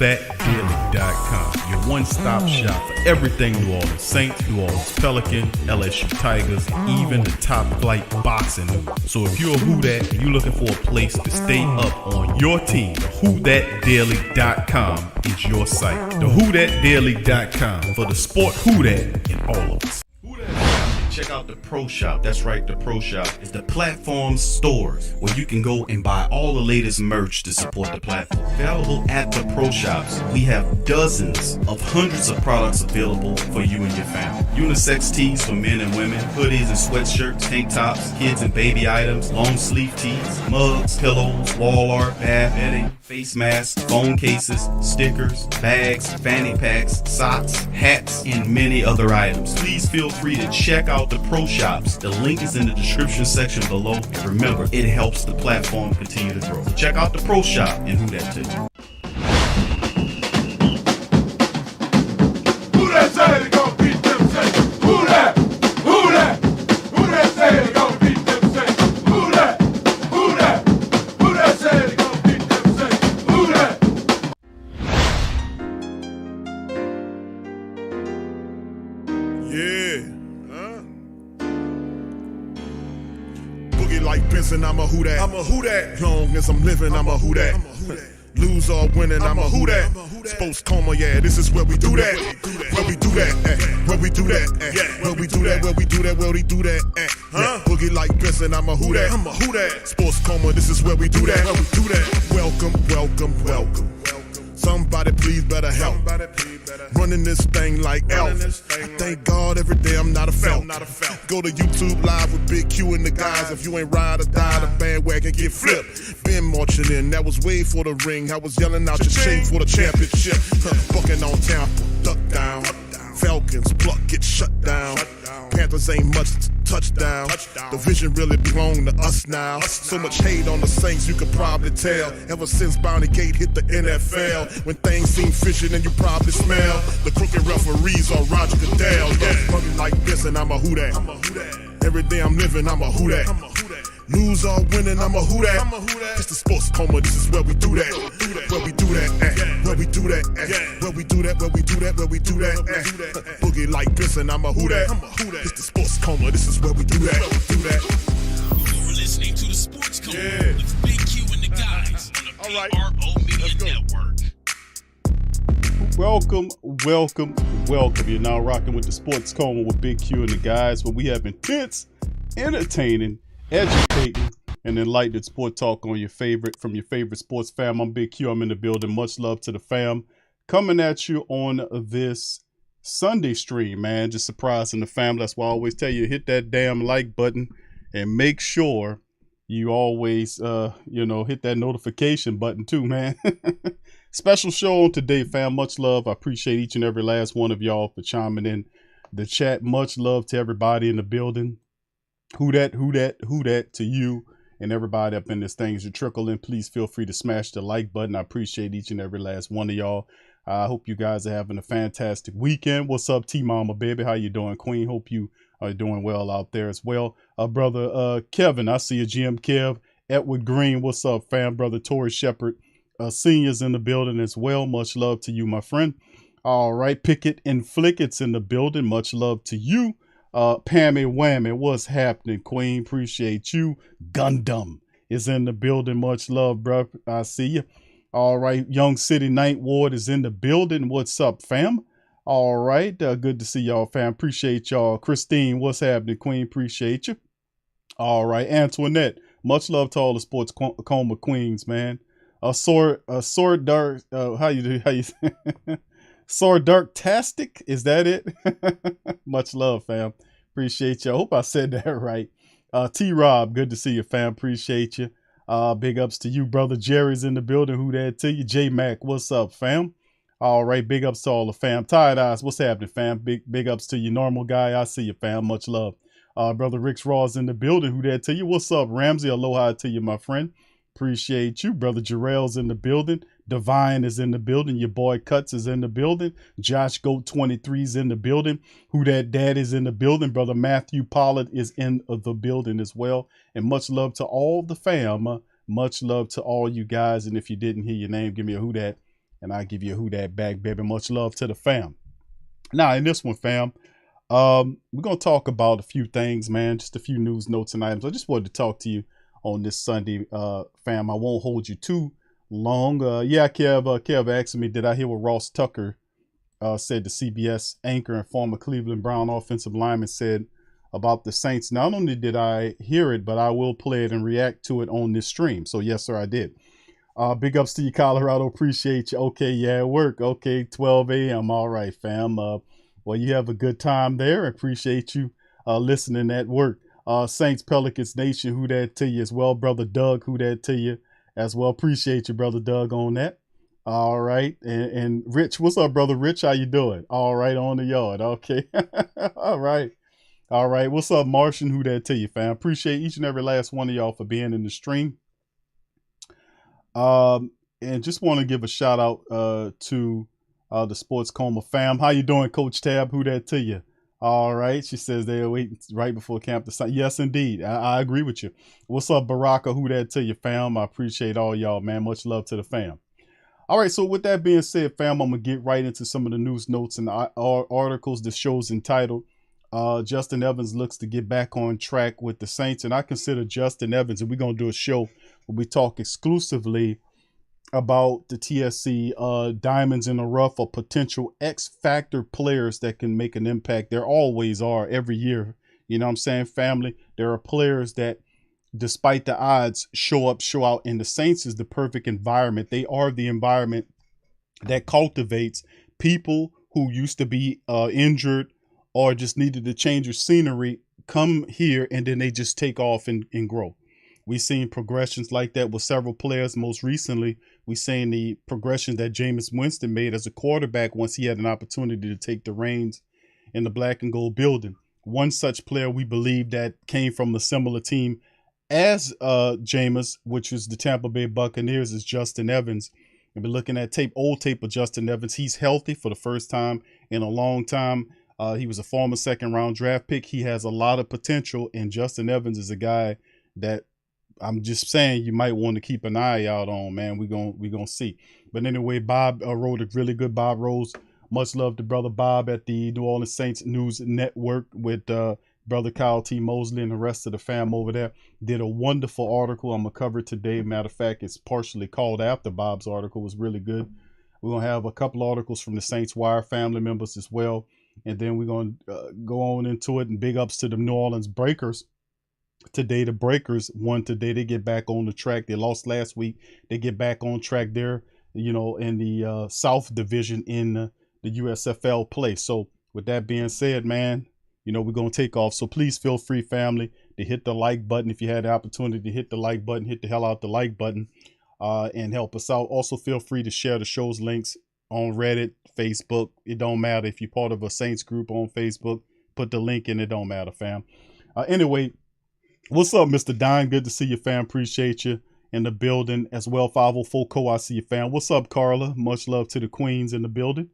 whothatdaily.com, your one-stop shop for everything New Orleans Saints, New Orleans Pelicans, LSU Tigers, even the top flight boxing news. So if you're a Who Dat and you're looking for a place to stay up on your team, whothatdaily.com is your site. The whothatdaily.com for the sport Who Dat in all of us. Check out the Pro Shop. That's right, the Pro Shop is the platform store where you can go and buy all the latest merch to support the platform. Available at the Pro Shops, we have dozens of hundreds of products available for you and your family. Unisex tees for men and women, hoodies and sweatshirts, tank tops, kids and baby items, long sleeve tees, mugs, pillows, wall art, bath bedding, face masks, phone cases, stickers, bags, fanny packs, socks, hats, and many other items. Please feel free to check out the Pro Shops. The link is in the description section below. And remember, it helps the platform continue to grow. So check out the Pro Shop and Who Dat too. Who that say they gonna beat them Saints? Who that? Who that? Who that say they gonna beat them Saints? Who that? Who that? Who that say they gonna beat them Saints? Who that? Yeah. Boogie like Benson, I'm a Who Dat. I'm a Who Dat. Long as I'm living, I'm a Who Dat. Lose or winning, I'm a Who Dat. Sports Coma, yeah, this is where we do that. Where we do that, where we do that, where we do that, where we do that, where we do that, Boogie like Benson, I'm a Who Dat. I'm a Who Dat. Sports Coma, this is where we do that. Where we do that. Welcome, welcome, welcome. Somebody please better help. Running this thing like Elf. I thank God every day I'm not a felt. Go to YouTube live with Big Q and the guys. If you ain't ride or die, the bandwagon get flipped. Been marching in, that was way for the ring. I was yelling out your shame for the championship. Bucking on Tampa, duck down. Falcons, pluck, get shut down. Panthers ain't much touchdown. The vision really belong to us now. So much hate on the Saints, you could probably tell. Ever since Bounty Gate hit the NFL, when things seem fishy, then you probably smell the crooked referees or Roger Goodell. Yeah, fucking like this, and I'm a Who Dat. Every day I'm living, I'm a Who Dat. Lose or winning, I'm a Who Dat. It's the Sports Coma, this is where we do that. Where we do that, where we do that, where we do that, where we do that, where we do that, Boogie like Benson, I'm a Who Dat. It's the Sports Coma, this is where we do that. You're listening to the Sports Coma with Big Q and the guys on the PRO Media Network. Welcome. You're now rocking with the Sports Coma with Big Q and the guys, where we have intense, entertaining, educating, and enlightened sport talk on your favorite sports fam. I'm Big Q. I'm in the building. Much love to the fam. Coming at you on this Sunday stream, man. Just surprising the fam. That's why I always tell you, hit that damn like button and make sure you always, hit that notification button too, man. Special show on today, fam. Much love. I appreciate each and every last one of y'all for chiming in the chat. Much love to everybody in the building. Who dat to you and everybody up in this thing. As you trickle in, please feel free to smash the like button. I appreciate each and every last one of y'all. I hope you guys are having a fantastic weekend. What's up, T-Mama, baby? How you doing, Queen? Hope you are doing well out there as well. Brother Kevin, I see you, GM Kev. Edward Green, what's up, fam? Brother Torrey Shepard, seniors in the building as well. Much love to you, my friend. All right, Pickett and Flickett's in the building. Much love to you. Pammy Whammy, what's happening, Queen? Appreciate you. Gundam is in the building. Much love, bro. I see you. All right, Young City Ninth Ward is in the building. What's up, fam? All right, good to see y'all, fam. Appreciate y'all. Christine, what's happening, Queen? Appreciate you. All right, Antoinette, much love to all the Sports Coma Queens, man. Sword Dark, how you Sword Dark-tastic, is that it? Much love, fam. Appreciate you. I hope I said that right. T-Rob, good to see you, fam. Appreciate you. Big ups to you, brother. Jerry's in the building. Who that to you? J-Mac, what's up, fam? All right, big ups to all the fam. Tired Eyes, what's happening, fam? Big ups to you, normal guy. I see you, fam. Much love. Brother Rick's Raw's in the building. Who that to you? What's up, Ramsey? Aloha to you, my friend. Appreciate you. Brother Jarrell's in the building. Divine is in the building. Your boy Cuts is in the building. Josh Goat 23 is in the building. Who That Dad is in the building. Brother Matthew Pollard is in the building as well. And much love to all the fam. Much love to all you guys. And if you didn't hear your name, give me a who dat and I give you a who that back, baby. Much love to the fam. Now, in this one, fam, we're going to talk about a few things, man, just a few news notes and items. I just wanted to talk to you on this Sunday, fam. I won't hold you too long. Yeah, Kev asked me, did I hear what Ross Tucker said, the CBS anchor and former Cleveland Brown offensive lineman, said about the Saints? Not only did I hear it, but I will play it and react to it on this stream. So yes, sir, I did. Big ups to you, Colorado. Appreciate you. Okay, yeah, work. Okay, 12 a.m. All right, fam. Well, you have a good time there. Appreciate you listening at work. Saints Pelicans Nation, who that to you as well. Brother Doug, who that to you as well. Appreciate you, Brother Doug, on that. All right. And Rich, what's up, Brother Rich? How you doing? All right, on the yard. Okay. All right. All right. What's up, Martian? Who that to you, fam? Appreciate each and every last one of y'all for being in the stream. And just want to give a shout out to the Sports Coma fam. How you doing, Coach Tab? Who that to you? All right. She says they're waiting right before camp to sign. Yes, indeed. I agree with you. What's up, Baraka? Who that to you, fam? I appreciate all y'all, man. Much love to the fam. All right. So with that being said, fam, I'm going to get right into some of the news notes and articles. The show's entitled Justin Evans looks to get back on track with the Saints. And I consider Justin Evans, and we're going to do a show where we talk exclusively about the TSC diamonds in the rough, or potential X-factor players that can make an impact. There always are every year. You know what I'm saying, family? There are players that, despite the odds, show out. And the Saints is the perfect environment. They are the environment that cultivates people who used to be injured or just needed to change their scenery, come here, and then they just take off and grow. We've seen progressions like that with several players. Most recently, we've seen the progression that Jameis Winston made as a quarterback once he had an opportunity to take the reins in the black and gold building. One such player we believe that came from a similar team as Jameis, which is the Tampa Bay Buccaneers, is Justin Evans. And we're looking at old tape of Justin Evans. He's healthy for the first time in a long time. He was a former second-round draft pick. He has a lot of potential, and Justin Evans is a guy that I'm just saying you might want to keep an eye out on, man. We're gonna see. But anyway, Bob wrote a really good. Bob Rose, much love to Brother Bob at the New Orleans Saints News Network with Brother Kyle T. Mosley and the rest of the fam over there. Did a wonderful article. I'm going to cover it today. Matter of fact, it's partially called after Bob's article. It was really good. We're going to have a couple articles from the Saints Wire family members as well. And then we're going to go on into it. And big ups to the New Orleans Breakers. Today, the Breakers won today. They get back on the track. They lost last week. They get back on track there, you know, in the South Division in the USFL play. So with that being said, man, you know, we're going to take off. So please feel free, family, to hit the like button. If you had the opportunity to hit the like button, hit the hell out the like button and help us out. Also, feel free to share the show's links on Reddit, Facebook. It don't matter. If you're part of a Saints group on Facebook, put the link in. It don't matter, fam. Anyway, what's up, Mr. Don? Good to see you, fam. Appreciate you in the building as well. 504 Co. I see you, fam. What's up, Carla? Much love to the queens in the building.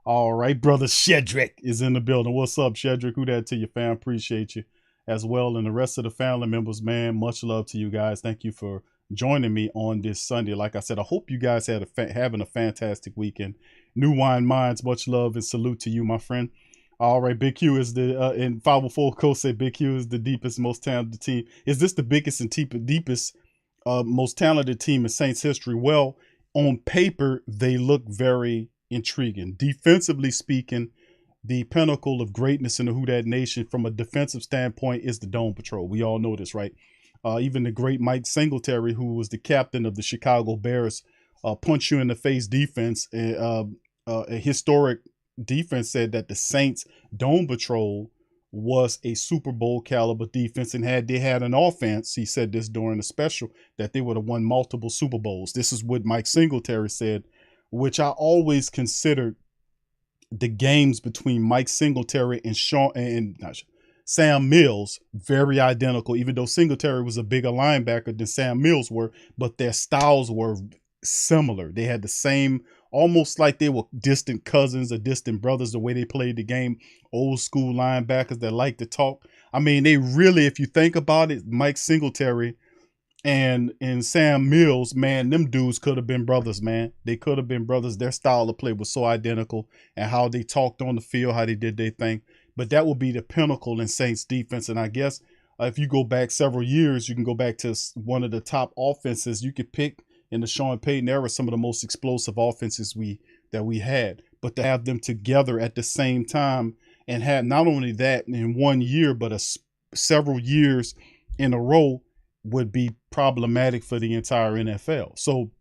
All right, brother Shedrick is in the building. What's up, Shedrick? Who that to you, fam? Appreciate you as well. And the rest of the family members, man, much love to you guys. Thank you for joining me on this Sunday. Like I said, I hope you guys having a fantastic weekend. New Wine Minds, much love and salute to you, my friend. All right, Big Q is the, and 504 Co said Big Q is the deepest, most talented team. Is this the biggest and deepest, most talented team in Saints history? Well, on paper, they look very intriguing. Defensively speaking, the pinnacle of greatness in the Who Dat Nation from a defensive standpoint is the Dome Patrol. We all know this, right? Even the great Mike Singletary, who was the captain of the Chicago Bears, punch you in the face defense, a historic defense, said that the Saints Dome Patrol was a Super Bowl caliber defense, and had they had an offense, he said this during the special, that they would have won multiple Super Bowls. This is what Mike Singletary said, which I always considered the games between Mike Singletary and Sam Mills very identical, even though Singletary was a bigger linebacker than Sam Mills were, but their styles were similar. They had the same, almost like they were distant cousins or distant brothers, the way they played the game. Old school linebackers that like to talk. I mean, they really, if you think about it, Mike Singletary and Sam Mills, man, them dudes could have been brothers, man. They could have been brothers. Their style of play was so identical, and how they talked on the field, how they did their thing. But that would be the pinnacle in Saints defense. And I guess if you go back several years, you can go back to one of the top offenses you could pick in the Sean Payton era, some of the most explosive offenses that we had. But to have them together at the same time and have not only that in 1 year, but several years in a row would be problematic for the entire NFL. So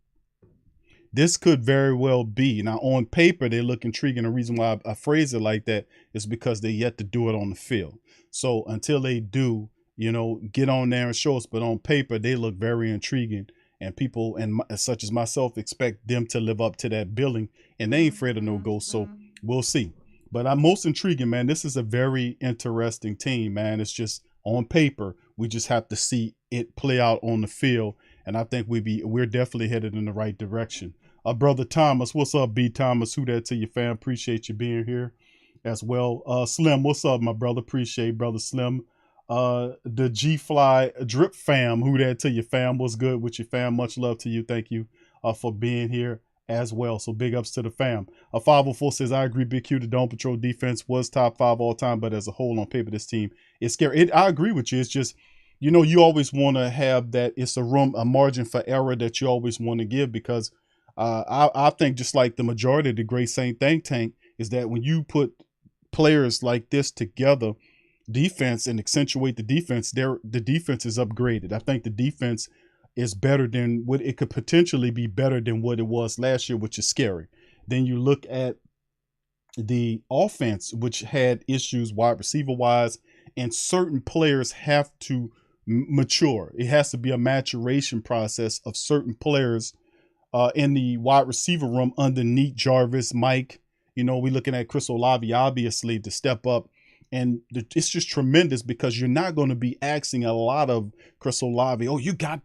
this could very well be. Now, on paper, they look intriguing. The reason why I phrase it like that is because they yet to do it on the field. So until they do, get on there and show us. But on paper, they look very intriguing. And people, such as myself, expect them to live up to that billing. And they ain't afraid of no ghosts. So we'll see. But I'm most intriguing, man. This is a very interesting team, man. It's just on paper. We just have to see it play out on the field. And I think we're definitely headed in the right direction. Brother Thomas, what's up, B Thomas? Who that to you, fam? Appreciate you being here as well. Slim, what's up, my brother? Appreciate brother Slim. The G-Fly Drip fam, who that to you, fam? What's good with you, fam? Much love to you. Thank you for being here as well. So big ups to the fam. 504 says, I agree, Big Q, the Dome Patrol defense was top 5 all time, but as a whole on paper, this team is scary. I agree with you. It's just, you always want to have that. It's a margin for error that you always want to give, because I think just like the majority of the great Saint think tank is that when you put players like this together, defense, and accentuate the defense, the defense is upgraded. I think the defense is better than what it could potentially be, better than what it was last year, which is scary. Then you look at the offense, which had issues wide receiver wise, and certain players have to mature. It has to be a maturation process of certain players in the wide receiver room underneath Jarvis, Mike. We're looking at Chris Olave, obviously, to step up. And it's just tremendous, because you're not going to be asking a lot of Chris Olave. Oh,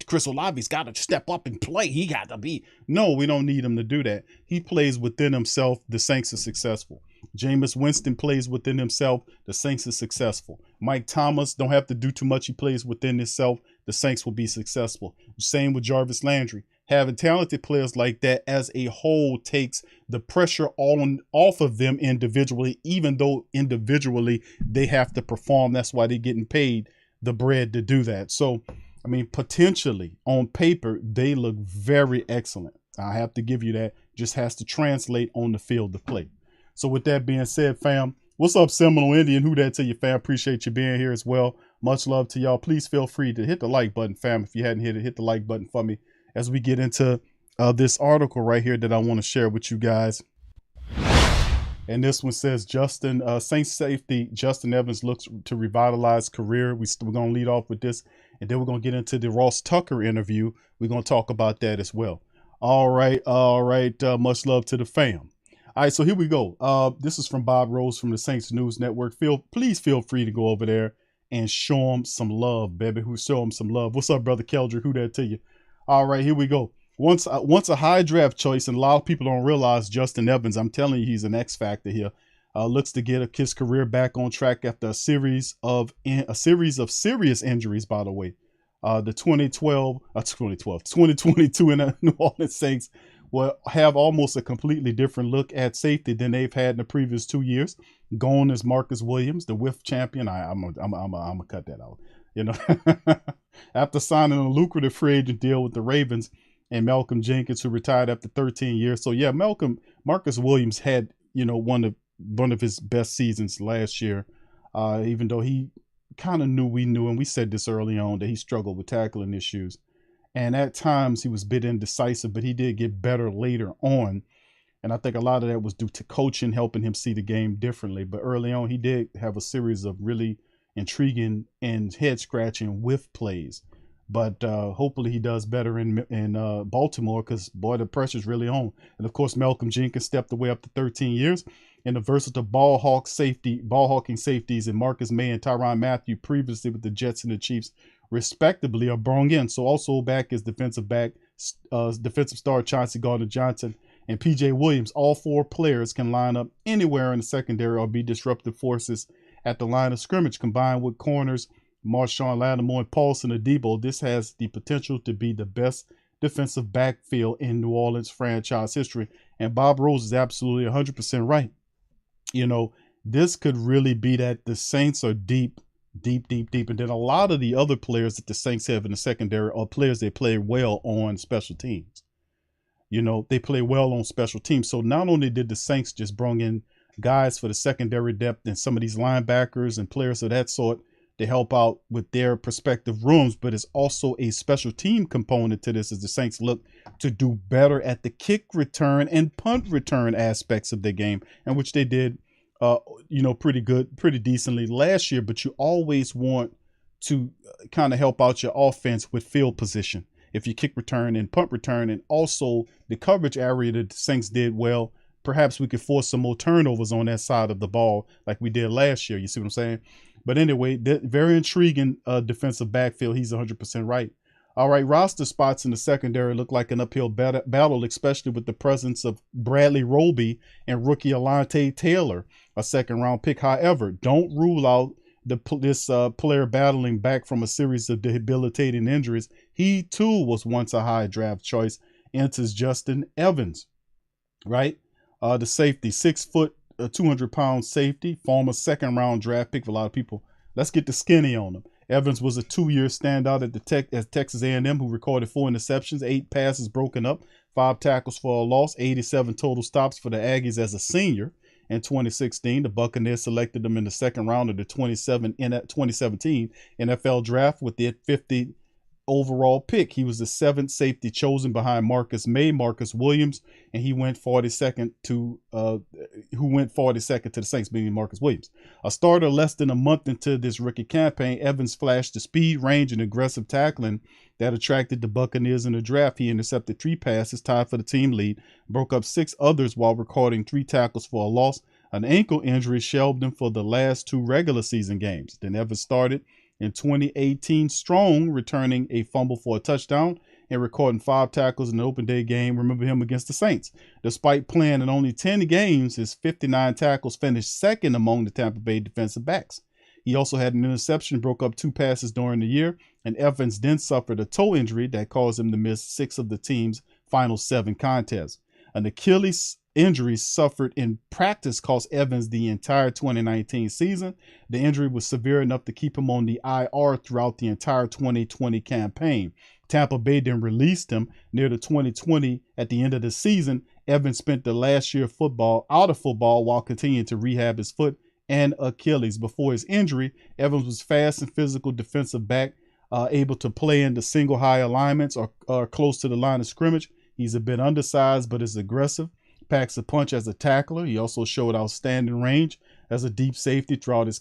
Chris Olave's got to step up and play. He got to be. No, we don't need him to do that. He plays within himself. The Saints are successful. Jameis Winston plays within himself. The Saints are successful. Mike Thomas don't have to do too much. He plays within himself. The Saints will be successful. Same with Jarvis Landry. Having talented players like that as a whole takes the pressure off of them individually, even though individually they have to perform. That's why they're getting paid the bread to do that. So, potentially on paper, they look very excellent. I have to give you that. Just has to translate on the field of play. So with that being said, fam, what's up, Seminole Indian? Who that to you, fam? Appreciate you being here as well. Much love to y'all. Please feel free to hit the like button, fam. If you hadn't hit the like button for me as we get into this article right here that I want to share with you guys. And this one says, Saints safety Justin Evans looks to revitalize career. We're going to lead off with this, and then we're going to get into the Ross Tucker interview. We're going to talk about that as well. All right. Much love to the fam. All right, so here we go. This is from Bob Rose from the Saints News Network. Please feel free to go over there and show him some love, baby. Show him some love. What's up, brother Keldrick? Who that to you? All right, here we go. Once a high draft choice, and a lot of people don't realize Justin Evans, I'm telling you, he's an X factor here. Looks to get his career back on track after a series of serious injuries, by the way. The 2022 in the New Orleans Saints will have almost a completely different look at safety than they've had in the previous 2 years. Gone is Marcus Williams, the whiff champion. I'm gonna cut that out. After signing a lucrative free agent deal with the Ravens, and Malcolm Jenkins, who retired after 13 years. So yeah, Marcus Williams had, one of his best seasons last year, even though he kind of we knew, and we said this early on, that he struggled with tackling issues. And at times he was a bit indecisive, but he did get better later on. And I think a lot of that was due to coaching, helping him see the game differently. But early on, he did have a series of really intriguing and head-scratching whiff plays. But hopefully he does better in Baltimore, because, boy, the pressure's really on. And, of course, Malcolm Jenkins stepped away up to 13 years. And the versatile ball hawking safeties and Marcus May and Tyrann Mathieu, previously with the Jets and the Chiefs, respectively, are brought in. So also back is defensive star Chauncey Gardner-Johnson and P.J. Williams. All four players can line up anywhere in the secondary or be disruptive forces at the line of scrimmage, combined with corners Marshawn Lattimore, and Paulson Adebo, this has the potential to be the best defensive backfield in New Orleans franchise history. And Bob Rose is absolutely 100% right. You know, this could really be that the Saints are deep. And then a lot of the other players that the Saints have in the secondary are players that play well on special teams. You know, they play well on special teams. So not only did the Saints just bring in guys for the secondary depth and some of these linebackers and players of that sort to help out with their respective rooms, but it's also a special team component to this as the Saints look to do better at the kick return and punt return aspects of the game, and which they did, pretty decently last year. But you always want to kind of help out your offense with field position if you kick return and punt return, and also the coverage area that the Saints did well. Perhaps we could force some more turnovers on that side of the ball like we did last year. You see what I'm saying? But anyway, very intriguing defensive backfield. He's 100% right. All right, roster spots in the secondary look like an uphill battle, especially with the presence of Bradley Roby and rookie Alante Taylor, a second-round pick. However, don't rule out this player battling back from a series of debilitating injuries. He, too, was once a high draft choice. Enters Justin Evans, right? The safety, 6 foot, 200-pound safety, former second-round draft pick for a lot of people. Let's get the skinny on him. Evans was a 2-year standout at Texas A&M, who recorded 4 interceptions, 8 passes broken up, 5 tackles for a loss, 87 total stops for the Aggies as a senior. In 2016, the Buccaneers selected him in the second round of the 2017 NFL Draft with the 50 overall pick. He was the 7th safety chosen behind Marcus Williams, and he went 42nd to the Saints, meaning Marcus Williams. A starter less than a month into this rookie campaign, Evans flashed the speed, range, and aggressive tackling that attracted the Buccaneers in the draft. He intercepted 3 passes, tied for the team lead, broke up 6 others while recording 3 tackles for a loss. An ankle injury shelved him for the last 2 regular season games. Then Evans started in 2018 strong, returning a fumble for a touchdown and recording 5 tackles in an open day game. Remember him against the Saints. Despite playing in only 10 games, his 59 tackles finished second among the Tampa Bay defensive backs. He also had an interception, broke up 2 passes during the year, and Evans then suffered a toe injury that caused him to miss 6 of the team's final 7 contests. An Achilles injury suffered in practice cost Evans the entire 2019 season. The injury was severe enough to keep him on the IR throughout the entire 2020 campaign. Tampa Bay then released him near the 2020. At the end of the season, Evans spent the last year of football out of football while continuing to rehab his foot and Achilles. Before his injury, Evans was fast and physical defensive back, able to play in the single high alignments or close to the line of scrimmage. He's a bit undersized, but is aggressive. Packs a punch as a tackler. He also showed outstanding range as a deep safety throughout his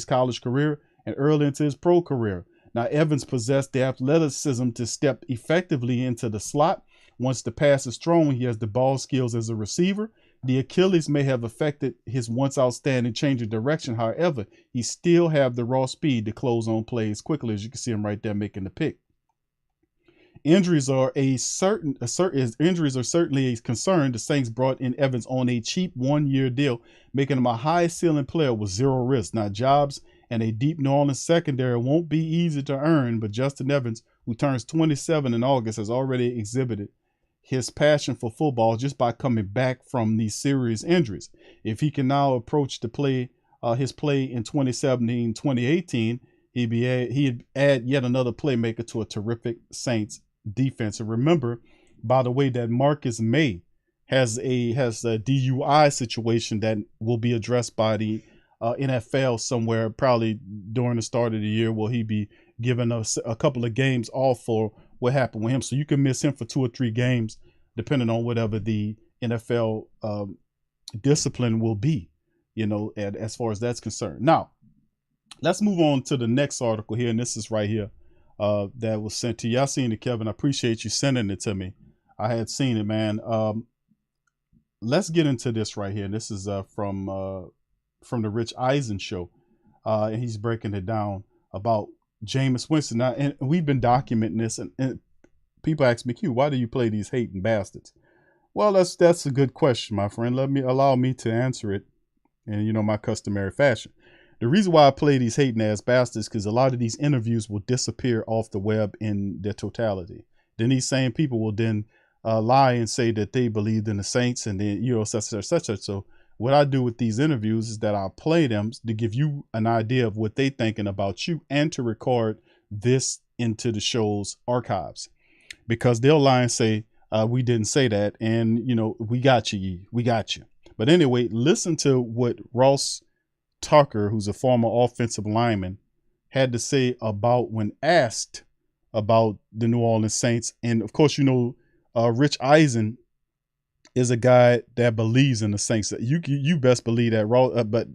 college career and early into his pro career. Now, Evans possessed the athleticism to step effectively into the slot. Once the pass is thrown, he has the ball skills as a receiver. The Achilles may have affected his once outstanding change of direction. However, he still have the raw speed to close on plays quickly, as you can see him right there making the pick. Injuries are certainly a concern. The Saints brought in Evans on a cheap 1-year deal, making him a high ceiling player with 0 risk. Now, jobs and a deep New Orleans secondary won't be easy to earn, but Justin Evans, who turns 27 in August, has already exhibited his passion for football just by coming back from these serious injuries. If he can now approach his play in 2017, 2018, he'd add yet another playmaker to a terrific Saints defense. And remember, by the way, that Marcus May has a DUI situation that will be addressed by the NFL somewhere, probably during the start of the year. Will he be given us a couple of games off for what happened with him? So you can miss him for 2 or 3 games, depending on whatever the NFL discipline will be, as far as that's concerned. Now, let's move on to the next article here, and this is right here that was sent to you. I seen it, Kevin. I appreciate you sending it to me. I had seen it, man. Let's get into this right here. This is from the Rich Eisen show, and he's breaking it down about Jameis Winston. Now, and we've been documenting this, and people ask me, Q, why do you play these hating bastards? Well, that's a good question, my friend. Allow me to answer it in my customary fashion. The reason why I play these hating ass bastards because a lot of these interviews will disappear off the web in their totality. Then these same people will then lie and say that they believed in the Saints and then, such. So what I do with these interviews is that I'll play them to give you an idea of what they thinking about you and to record this into the show's archives, because they'll lie and say, we didn't say that. And, we got you. We got you. But anyway, listen to what Ross Tucker, who's a former offensive lineman, had to say about when asked about the New Orleans Saints. And of course, Rich Eisen is a guy that believes in the Saints. You best believe that, but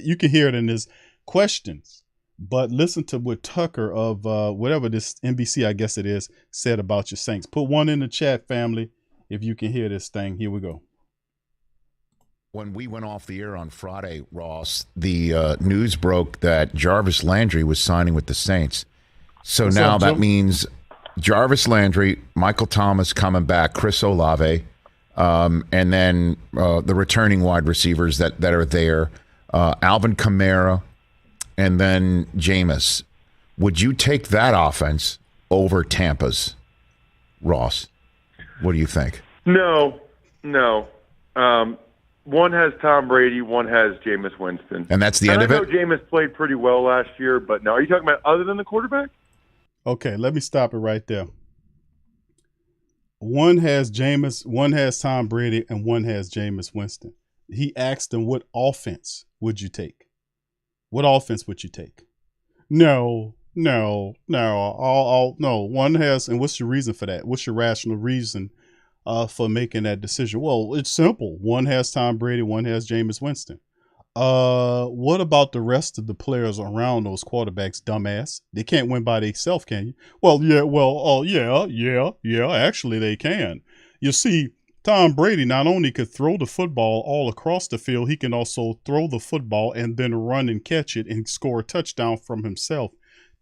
you can hear it in his questions. But listen to what Tucker of whatever this NBC, I guess it is, said about your Saints. Put one in the chat, family, if you can hear this thing. Here we go. When we went off the air on Friday, Ross, the news broke that Jarvis Landry was signing with the Saints. So What's now up, that Joe? means Jarvis Landry, Michael Thomas coming back, Chris Olave, and then the returning wide receivers that are there, Alvin Kamara, and then Jameis. Would you take that offense over Tampa's, Ross? What do you think? No. One has Tom Brady, one has Jameis Winston. And that's the end of I know it? Jameis played pretty well last year, but no. Are you talking about other than the quarterback? Okay, let me stop it right there. One has Jameis, one has Tom Brady, and one has Jameis Winston. He asked them, what offense would you take? What offense would you take? No. No. One has, and what's your reason for that? What's your rational reason for making that decision? Well, it's simple. One has Tom Brady, one has Jameis Winston. What about the rest of the players around those quarterbacks, dumbass? They can't win by themselves, can you? Well, yeah. Actually, they can. You see, Tom Brady not only could throw the football all across the field, he can also throw the football and then run and catch it and score a touchdown from himself.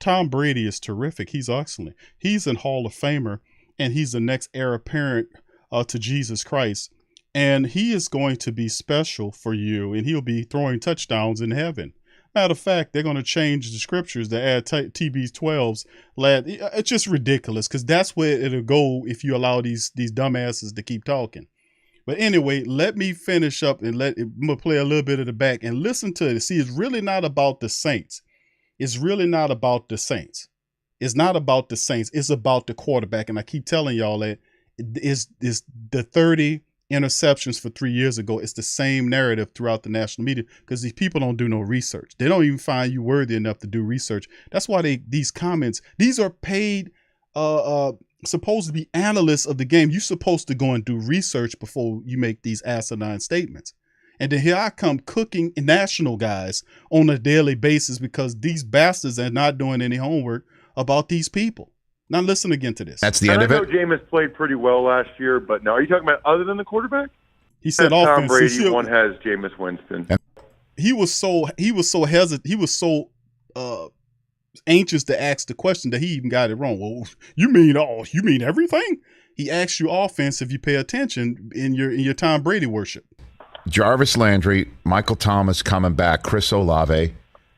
Tom Brady is terrific. He's excellent. He's a Hall of Famer, and he's the next heir apparent to Jesus Christ. And he is going to be special for you, and he'll be throwing touchdowns in heaven. Matter of fact, they're going to change the scriptures to add TB12s. It's just ridiculous, because that's where it'll go if you allow these dumbasses to keep talking. But anyway, let me finish up and I'm going to play a little bit of the back and listen to it. See, it's really not about the Saints. It's really not about the Saints. It's not about the Saints. It's about the quarterback. And I keep telling y'all that is the 30 interceptions for 3 years ago. It's the same narrative throughout the national media because these people don't do no research. They don't even find you worthy enough to do research. That's why these comments, these are paid, supposed to be analysts of the game. You're supposed to go and do research before you make these asinine statements. And then here I come cooking national guys on a daily basis because these bastards are not doing any homework about these people. Now listen again to this. That's the end of I know it? Jameis played pretty well last year, but no. Are you talking about other than the quarterback? He said One has offense. Tom Brady, one has Jameis Winston. He was so hesitant. He was so anxious to ask the question that he even got it wrong. Well, you mean everything? He asked you offense if you pay attention in your Tom Brady worship. Jarvis Landry, Michael Thomas coming back, Chris Olave,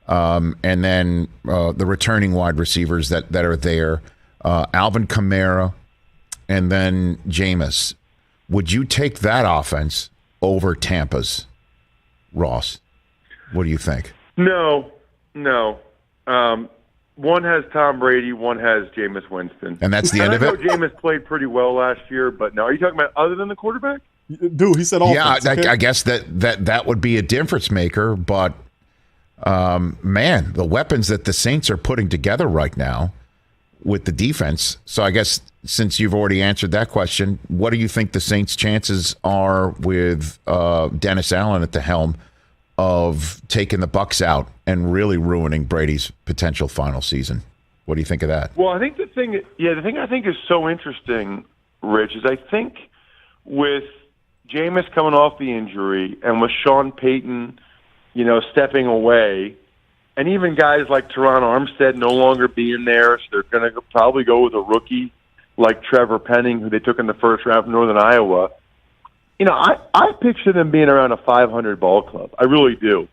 and then the returning wide receivers that are there, Alvin Kamara, and then Jameis. Would you take that offense over Tampa's, Ross? What do you think? No. One has Tom Brady, one has Jameis Winston. And that's the end of it? I know Jameis played pretty well last year, but no. Are you talking about other than the quarterback? Dude, he said offense. Yeah, okay? I guess that would be a difference maker, but man, the weapons that the Saints are putting together right now with the defense. So I guess since you've already answered that question, what do you think the Saints' chances are with Dennis Allen at the helm of taking the Bucs out and really ruining Brady's potential final season? What do you think of that? Well, I think the thing I think is so interesting, Rich, is I think with Jameis coming off the injury and with Sean Payton, stepping away, and even guys like Teron Armstead no longer being there, so they're going to probably go with a rookie like Trevor Penning, who they took in the first round from Northern Iowa. I picture them being around a 500 ball club. I really do.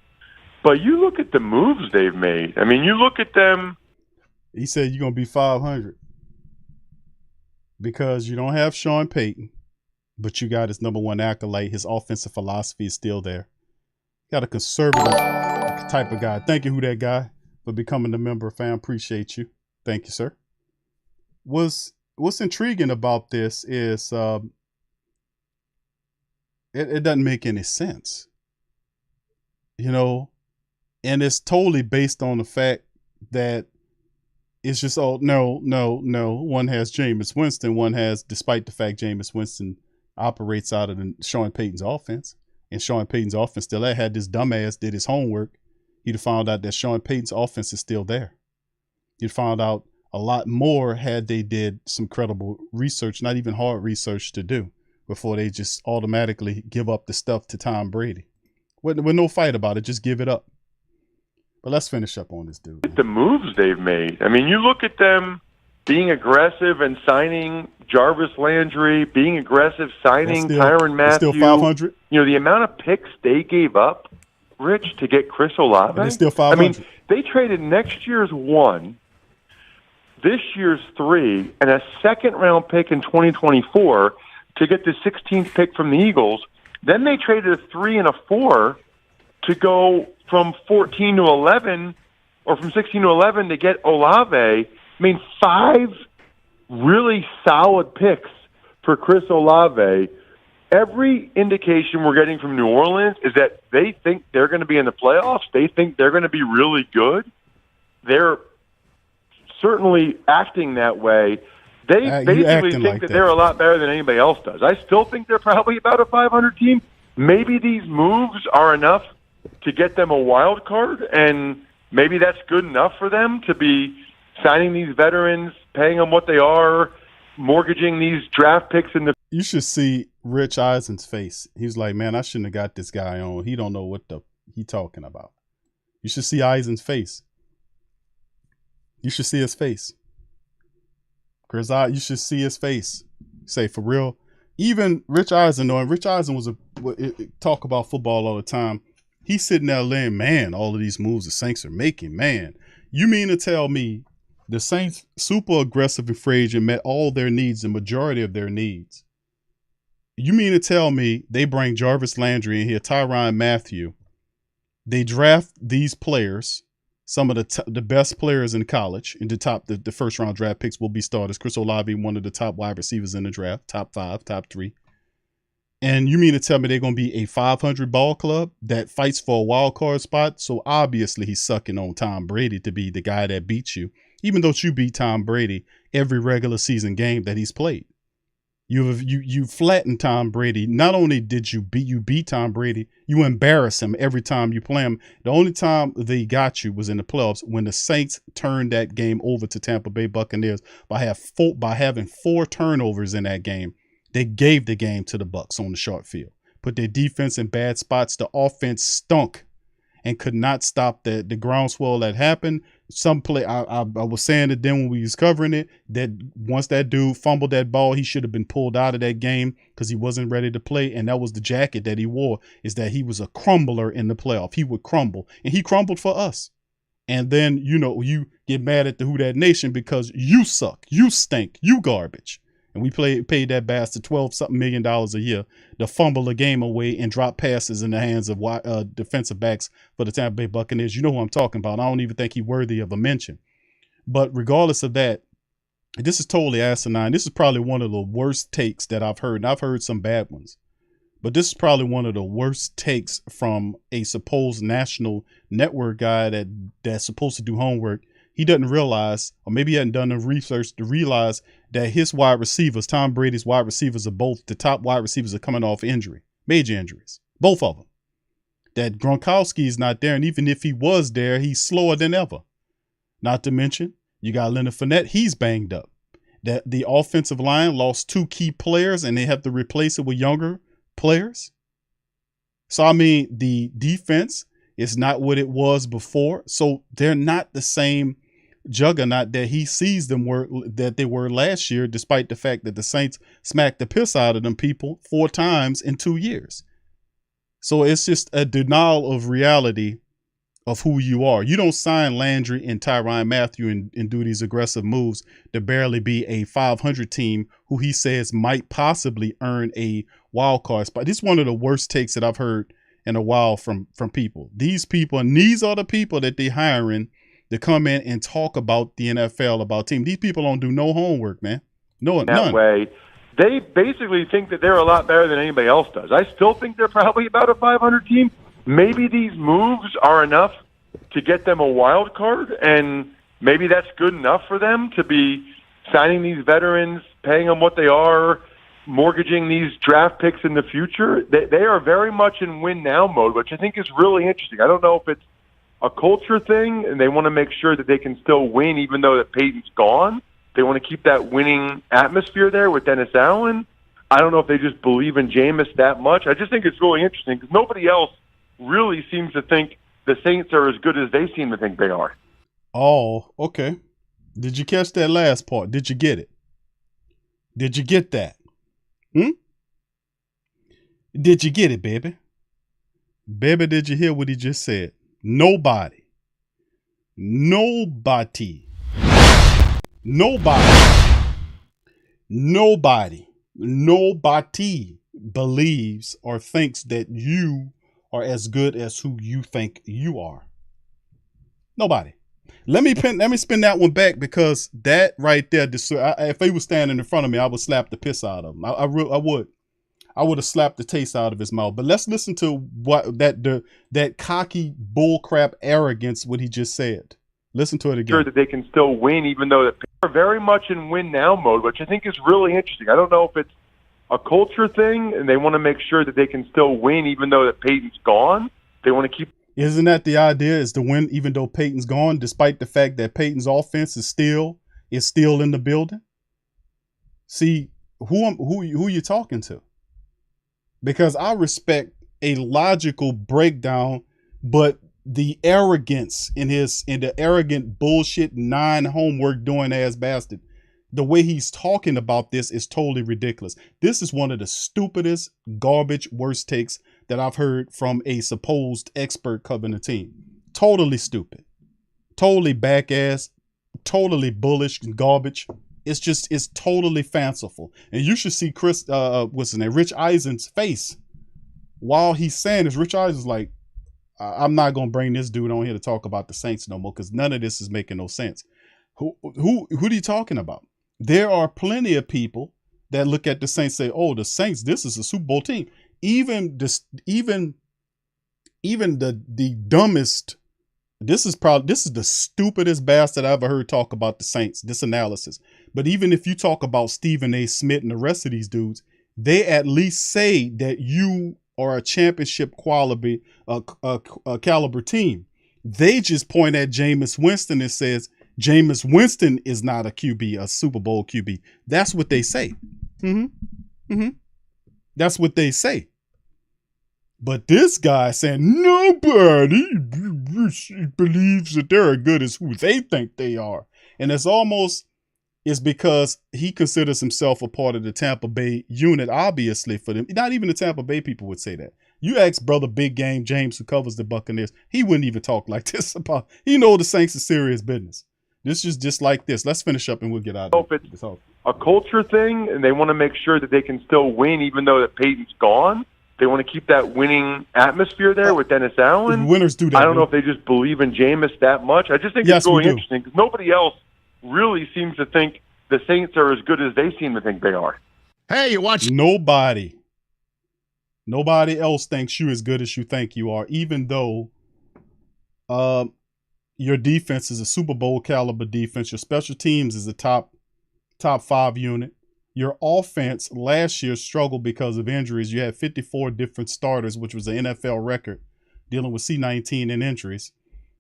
But you look at the moves they've made. I mean, you look at them. He said you're going to be 500 because you don't have Sean Payton, but you got his number one acolyte. His offensive philosophy is still there. Got a conservative type of guy. Thank you, Who That Guy, for becoming a member, fam. Appreciate you. Thank you, sir. What's intriguing about this is it doesn't make any sense, you know, and it's totally based on the fact that it's just, oh, no. One has Jameis Winston. One has, despite the fact Jameis Winston operates out of Sean Payton's offense, and Sean Payton's offense still there. Had this dumbass did his homework, he'd have found out that Sean Payton's offense is still there. You'd found out a lot more had they did some credible research, not even hard research to do, before they just automatically give up the stuff to Tom Brady. With no fight about it, just give it up. But let's finish up on this dude. The moves they've made. I mean, you look at them being aggressive and signing Jarvis Landry, being aggressive, signing Tyrann Mathieu. Still 500. You know, the amount of picks they gave up, Rich, to get Chris Olave. They're still 500. I mean, they traded next year's 1, this year's 3, and a second-round pick in 2024 to get the 16th pick from the Eagles. Then they traded a 3 and a 4 to go from 14 to 11, or from 16 to 11 to get Olave. I mean, 5 really solid picks for Chris Olave. Every indication we're getting from New Orleans is that they think they're going to be in the playoffs. They think they're going to be really good. They're certainly acting that way. They basically think that they're a lot better than anybody else does. I still think they're probably about a 500 team. Maybe these moves are enough to get them a wild card, and maybe that's good enough for them to be signing these veterans, paying them what they are, mortgaging these draft picks in the. You should see Rich Eisen's face. He's like, man, I shouldn't have got this guy on. He don't know what he talking about. You should see Eisen's face. You should see his face. Chris, you should see his face. Say, for real. Even Rich Eisen, knowing Rich Eisen was talk about football all the time. He's sitting there laying, man, all of these moves the Saints are making, man. You mean to tell me the Saints, super aggressive and free agent, met all their needs, the majority of their needs. You mean to tell me they bring Jarvis Landry in here, Tyrann Mathieu. They draft these players, some of the best players in college, in the first round draft picks will be starters. Chris Olave, one of the top wide receivers in the draft, top 5, top 3. And you mean to tell me they're going to be a 500 ball club that fights for a wild card spot? So obviously he's sucking on Tom Brady to be the guy that beats you, even though you beat Tom Brady every regular season game that he's played. You flattened Tom Brady. Not only did you beat Tom Brady, you embarrass him every time you play him. The only time they got you was in the playoffs when the Saints turned that game over to Tampa Bay Buccaneers by having 4 turnovers in that game. They gave the game to the Bucs on the short field, put their defense in bad spots. The offense stunk and could not stop the groundswell that happened. Some play, I was saying it then when we was covering it, that once that dude fumbled that ball, he should have been pulled out of that game because he wasn't ready to play. And that was the jacket that he wore, is that he was a crumbler in the playoff. He would crumble, and he crumbled for us. And then, you get mad at the Who That Nation because you suck, you stink, you garbage. And we paid that bastard $12-something million a year to fumble a game away and drop passes in the hands of defensive backs for the Tampa Bay Buccaneers. You know who I'm talking about. I don't even think he's worthy of a mention. But regardless of that, this is totally asinine. This is probably one of the worst takes that I've heard. And I've heard some bad ones. But this is probably one of the worst takes from a supposed national network guy that's supposed to do homework. He doesn't realize, or maybe he hadn't done the research to realize that his wide receivers, Tom Brady's wide receivers, are both the top wide receivers are coming off injury, major injuries, both of them. That Gronkowski is not there, and even if he was there, he's slower than ever. Not to mention, you got Leonard Fournette, he's banged up. That the offensive line lost 2 key players, and they have to replace it with younger players. So, I mean, the defense is not what it was before. So they're not the same juggernaut that he sees them that they were last year, despite the fact that the Saints smacked the piss out of them people 4 times in 2 years. So it's just a denial of reality of who you are. You don't sign Landry and Tyrann Mathieu and do these aggressive moves to barely be a 500 team who he says might possibly earn a wild card spot. This is one of the worst takes that I've heard in a while from people. These people, and these are the people that they're hiring to come in and talk about the NFL, about team. These people don't do no homework, man. No, none. Way. They basically think that they're a lot better than anybody else does. I still think they're probably about a 500 team. Maybe these moves are enough to get them a wild card, and maybe that's good enough for them to be signing these veterans, paying them what they are, mortgaging these draft picks in the future. They are very much in win now mode, which I think is really interesting. I don't know if it's a culture thing, and they want to make sure that they can still win even though that Peyton's gone. They want to keep that winning atmosphere there with Dennis Allen. I don't know if they just believe in Jameis that much. I just think it's really interesting because nobody else really seems to think the Saints are as good as they seem to think they are. Oh, okay. Did you catch that last part? Did you get it? Did you get that? Did you get it, baby? Baby, did you hear what he just said? Nobody. Nobody. Nobody believes or thinks that you are as good as who you think you are. Nobody. Let me spin that one back, because that right there, if he was standing in front of me, I would slap the piss out of him. I would have slapped the taste out of his mouth. But let's listen to what that cocky bullcrap arrogance, what he just said. Listen to it again. Sure that they can still win, even though they're very much in win now mode, which I think is really interesting. I don't know if it's a culture thing, and they want to make sure that they can still win, even though that Peyton's gone. They want to keep. Isn't that the idea? Is to win, even though Peyton's gone, despite the fact that Peyton's offense is still in the building. See who you talking to? Because I respect a logical breakdown, but the arrogance in the arrogant bullshit homework doing ass bastard, the way he's talking about this is totally ridiculous. This is one of the stupidest, garbage, worst takes that I've heard from a supposed expert covering the team. Totally stupid, totally back ass, totally bullish and garbage. It's totally fanciful. And you should see Rich Eisen's face while he's saying this. Rich Eisen's like, I'm not going to bring this dude on here to talk about the Saints no more, because none of this is making no sense. Who are you talking about? There are plenty of people that look at the Saints and say, oh, the Saints, this is a Super Bowl team. Even the dumbest, this is the stupidest bastard I ever heard talk about the Saints, this analysis. But even if you talk about Stephen A. Smith and the rest of these dudes, they at least say that you are a championship quality, caliber team. They just point at Jameis Winston and says, Jameis Winston is not a QB, a Super Bowl QB. That's what they say. That's what they say. But this guy saying nobody believes that they're as good as who they think they are. And it's because he considers himself a part of the Tampa Bay unit, obviously, for them. Not even the Tampa Bay people would say that. You ask brother Big Game James, who covers the Buccaneers, he wouldn't even talk like this about. He know the Saints is serious business. This is just like this. Let's finish up and we'll get out of it. It's a culture thing, and they want to make sure that they can still win, even though that Peyton's gone. They want to keep that winning atmosphere there with Dennis Allen. Winners do that. I don't know if they just believe in Jameis that much. I just think it's really interesting because nobody else really seems to think the Saints are as good as they seem to think they are. Hey, you watch. Nobody else thinks you as good as you think you are, even though your defense is a Super Bowl caliber defense. Your special teams is a top 5 unit. Your offense last year struggled because of injuries. You had 54 different starters, which was an NFL record, dealing with C-19 and injuries.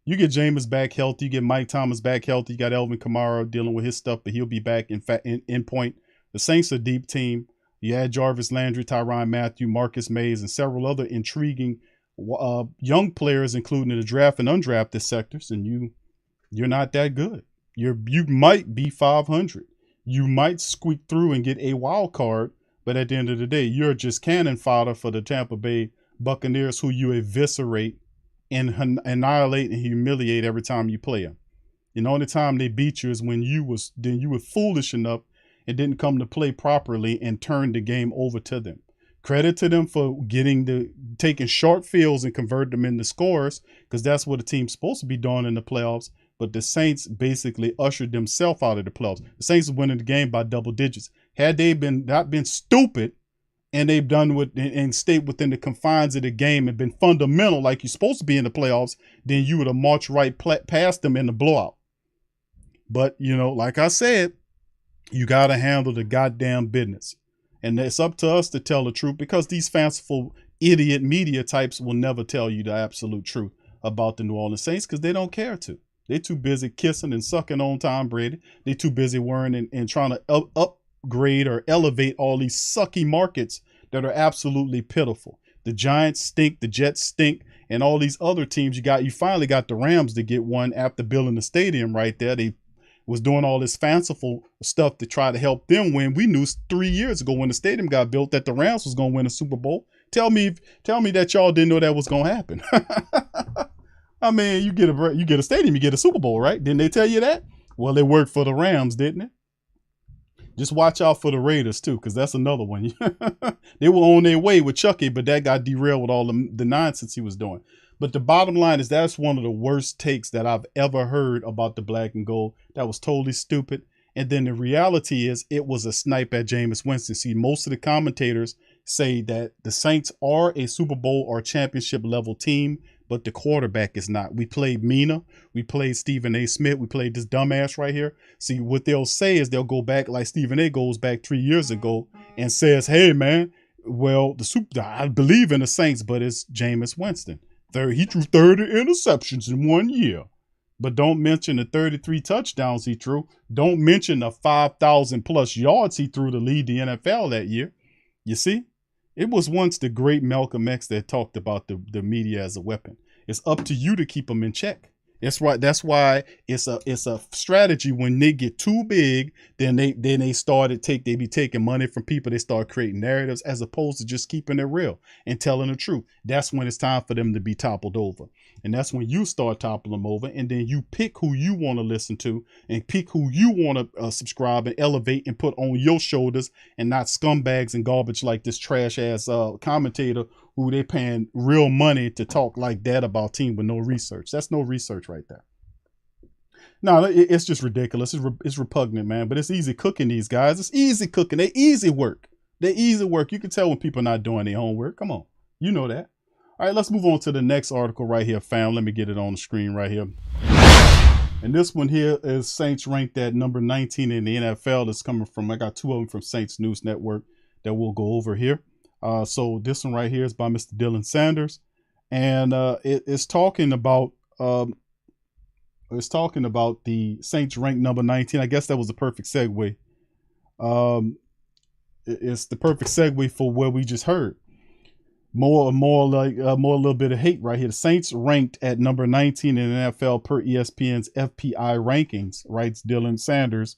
You get Jameis back healthy. You get Mike Thomas back healthy. You got Elvin Kamara dealing with his stuff, but he'll be back in point. The Saints are a deep team. You had Jarvis Landry, Tyrann Mathieu, Marcus Mays, and several other intriguing young players, including in the draft and undrafted sectors, and you're not that good. You might be 500. You might squeak through and get a wild card, but at the end of the day, you're just cannon fodder for the Tampa Bay Buccaneers, who you eviscerate and annihilate and humiliate every time you play them. And the only time they beat you is when you were foolish enough and didn't come to play properly and turn the game over to them. Credit to them for taking short fields and converting them into scores, because that's what a team's supposed to be doing in the playoffs. But the Saints basically ushered themselves out of the playoffs. The Saints were winning the game by double digits. Had they not been stupid and they've done and stayed within the confines of the game and been fundamental like you're supposed to be in the playoffs, then you would have marched right past them in the blowout. But, like I said, you got to handle the goddamn business. And it's up to us to tell the truth, because these fanciful idiot media types will never tell you the absolute truth about the New Orleans Saints, because they don't care to. They're too busy kissing and sucking on Tom Brady. They're too busy worrying and trying to upgrade or elevate all these sucky markets that are absolutely pitiful. The Giants stink, the Jets stink, and all these other teams. You finally got the Rams to get one after building the stadium right there. They was doing all this fanciful stuff to try to help them win. We knew 3 years ago when the stadium got built that the Rams was going to win a Super Bowl. Tell me that y'all didn't know that was going to happen. I mean, you get a stadium, you get a Super Bowl, right? Didn't they tell you that? Well, it worked for the Rams, didn't it? Just watch out for the Raiders too, because that's another one. They were on their way with Chucky, but that got derailed with all the nonsense he was doing. But the bottom line is that's one of the worst takes that I've ever heard about the black and gold. That was totally stupid. And then the reality is it was a snipe at Jameis Winston. See, most of the commentators say that the Saints are a Super Bowl or championship level team, but the quarterback is not. We played Mina. We played Stephen A. Smith. We played this dumbass right here. See, what they'll say is they'll go back like Stephen A. goes back 3 years ago and says, hey, man, well, I believe in the Saints, but it's Jameis Winston. He threw 30 interceptions in 1 year. But don't mention the 33 touchdowns he threw. Don't mention the 5,000 plus yards he threw to lead the NFL that year. You see? It was once the great Malcolm X that talked about the media as a weapon. It's up to you to keep them in check. That's right. That's why it's a strategy. When they get too big, then they be taking money from people. They start creating narratives as opposed to just keeping it real and telling the truth. That's when it's time for them to be toppled over. And that's when you start toppling them over, and then you pick who you want to listen to and pick who you want to subscribe and elevate and put on your shoulders, and not scumbags and garbage like this trash ass commentator who they paying real money to talk like that about team with no research. That's no research right there. No, it's just ridiculous. It's repugnant, man. But it's easy cooking these guys. It's easy cooking. They easy work. They easy work. You can tell when people are not doing their homework. Come on. You know that. All right, let's move on to the next article right here, fam. Let me get it on the screen right here. And this one here is Saints ranked at number 19 in the NFL. That's coming from, I got two of them from Saints News Network that we'll go over here. So this one right here is by Mr. Dylan Sanders. And it's talking about the Saints ranked number 19. I guess that was the perfect segue. It's the perfect segue for what we just heard. More a little bit of hate right here. The Saints ranked at number 19 in the NFL per ESPN's FPI rankings, writes Dylan Sanders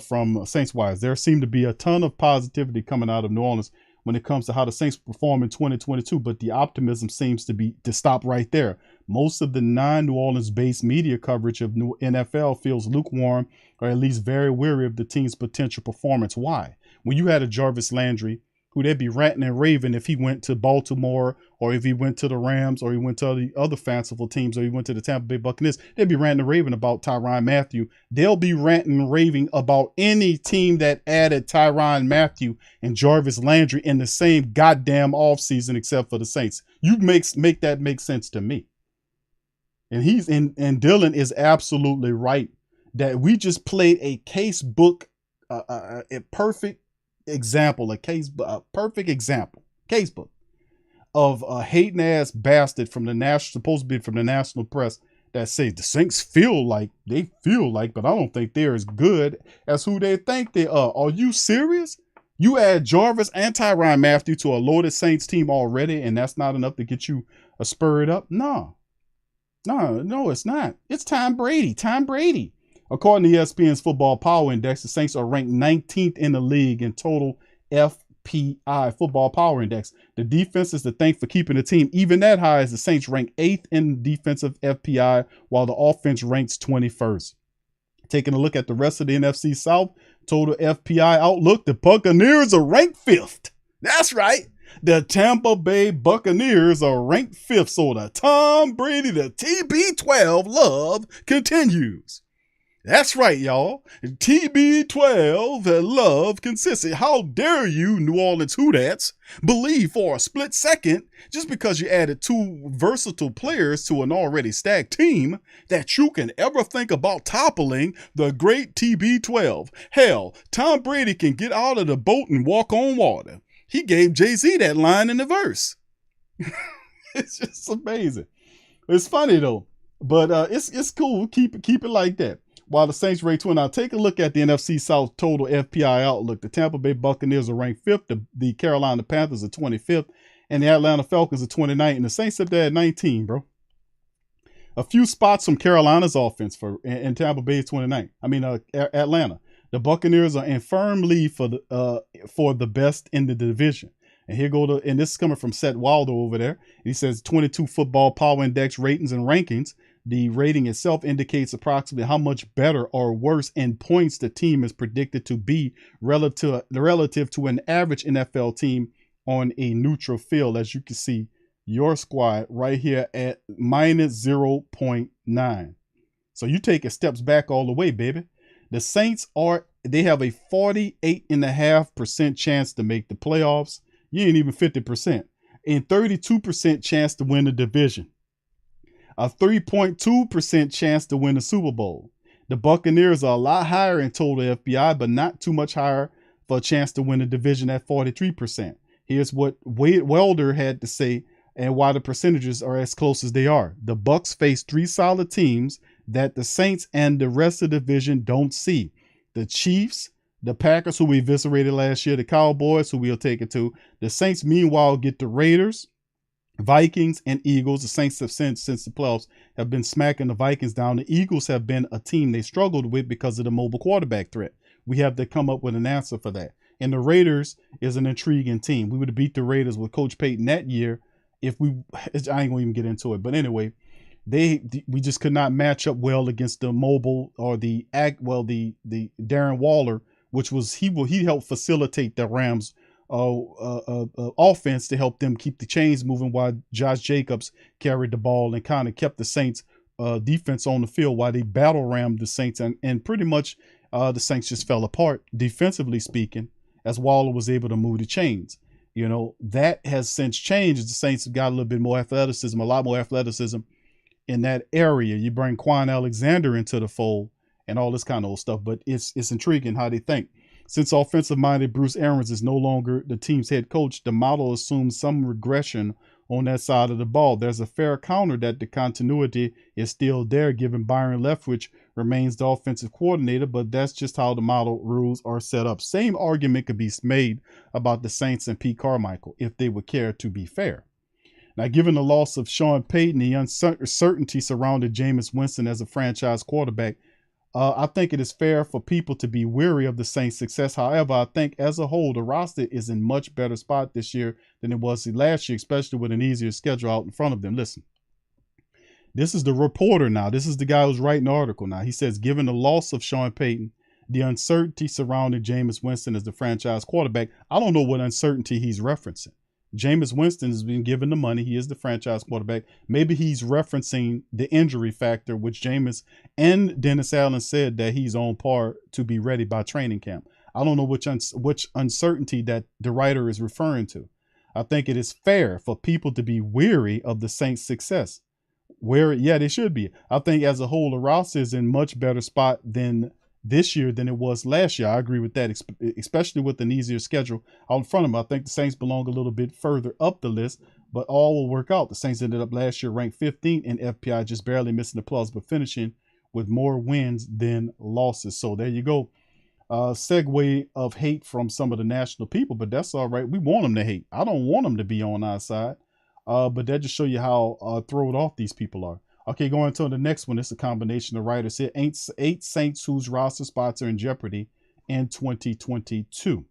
from Saints Wise. There seemed to be a ton of positivity coming out of New Orleans when it comes to how the Saints perform in 2022, but the optimism seems to stop right there. Most of the non-New Orleans-based media coverage of new NFL feels lukewarm, or at least very weary of the team's potential performance. Why? When you had a Jarvis Landry, who they'd be ranting and raving if he went to Baltimore, or if he went to the Rams, or he went to the other fanciful teams, or he went to the Tampa Bay Buccaneers, they'd be ranting and raving about Tyrann Mathieu. They'll be ranting and raving about any team that added Tyrann Mathieu and Jarvis Landry in the same goddamn offseason except for the Saints. You make that make sense to me. And Dylan is absolutely right that we just played a case book, a perfect example, a perfect example, case book of a hating ass bastard from supposed to be from the national press that says the Saints feel like, but I don't think they're as good as who they think they are. Are you serious? You add Jarvis and Tyrann Mathieu to a loaded Saints team already, and that's not enough to get you spurred up? No, it's not. It's Tom Brady. According to ESPN's Football Power Index, the Saints are ranked 19th in the league in total FPI, Football Power Index. The defense is the thing for keeping the team even that high, as the Saints rank 8th in defensive FPI, while the offense ranks 21st. Taking a look at the rest of the NFC South, total FPI outlook, the Buccaneers are ranked 5th. That's right. The Tampa Bay Buccaneers are ranked 5th. So the Tom Brady, the TB12 love continues. That's right, y'all. TB12 love consistent. How dare you, New Orleans Hoodats, believe for a split second, just because you added 2 versatile players to an already stacked team, that you can ever think about toppling the great TB12. Hell, Tom Brady can get out of the boat and walk on water. He gave Jay-Z that line in the verse. It's just amazing. It's funny though, but it's cool. Keep it like that. While the Saints rate 20. Now take a look at the NFC South total FPI outlook. The Tampa Bay Buccaneers are ranked 5th. The Carolina Panthers are 25th. And the Atlanta Falcons are 29th. And the Saints up there at 19, bro. A few spots from Carolina's offense and Tampa Bay is 29th. I mean, Atlanta. The Buccaneers are in firm lead for the best in the division. And and this is coming from Seth Wilder over there. He says 22 Football Power Index ratings and rankings. The rating itself indicates approximately how much better or worse in points the team is predicted to be relative to an average NFL team on a neutral field. As you can see, your squad right here at minus 0.9. So you take steps back all the way, baby. The Saints they have a 48.5% chance to make the playoffs. You ain't even 50%. And 32% chance to win the division. A 3.2% chance to win the Super Bowl. The Buccaneers are a lot higher in total FPI, but not too much higher for a chance to win the division at 43%. Here's what Wade Welder had to say and why the percentages are as close as they are. The Bucs face 3 solid teams that the Saints and the rest of the division don't see. The Chiefs, the Packers, who we eviscerated last year, the Cowboys, who we'll take it to. The Saints, meanwhile, get the Raiders, Vikings, and Eagles. The Saints have since the playoffs have been smacking the Vikings down. The Eagles have been a team they struggled with because of the mobile quarterback threat. We have to come up with an answer for that. And the Raiders is an intriguing team. We would have beat the Raiders with Coach Payton that year I ain't gonna even get into it. But anyway, we just could not match up well against the mobile or the Darren Waller, which was he helped facilitate the Rams offense to help them keep the chains moving while Josh Jacobs carried the ball and kind of kept the Saints defense on the field while they battle rammed the Saints and pretty much the Saints just fell apart defensively speaking as Waller was able to move the chains. You know, that has since changed. The Saints have got a little bit more athleticism, a lot more athleticism in that area. You bring Quan Alexander into the fold and all this kind of old stuff, but it's intriguing how they think. Since offensive-minded Bruce Arians is no longer the team's head coach, the model assumes some regression on that side of the ball. There's a fair counter that the continuity is still there, given Byron Leftwich remains the offensive coordinator, but that's just how the model rules are set up. Same argument could be made about the Saints and Pete Carmichael, if they would care to be fair. Now, given the loss of Sean Payton, the uncertainty surrounding Jameis Winston as a franchise quarterback, I think it is fair for people to be weary of the Saints' success. However, I think as a whole, the roster is in much better spot this year than it was last year, especially with an easier schedule out in front of them. Listen, this is the reporter now. This is the guy who's writing the article now. He says, given the loss of Sean Payton, the uncertainty surrounding Jameis Winston as the franchise quarterback, I don't know what uncertainty he's referencing. Jameis Winston has been given the money. He is the franchise quarterback. Maybe he's referencing the injury factor, which Jameis and Dennis Allen said that he's on par to be ready by training camp. I don't know which uncertainty that the writer is referring to. I think it is fair for people to be weary of the Saints' success. They should be. I think as a whole, the roster is in much better spot than this year than it was last year. I agree with that, especially with an easier schedule out in front of them. I think the Saints belong a little bit further up the list, but all will work out. The Saints ended up last year ranked 15th in FPI, just barely missing the playoffs, but finishing with more wins than losses. So there you go. Segue of hate from some of the national people, but that's all right. We want them to hate. I don't want them to be on our side, but that just show you how thrown off these people are. Okay, going to the next one. It's a combination of writers here. 8 Saints whose roster spots are in jeopardy in 2022.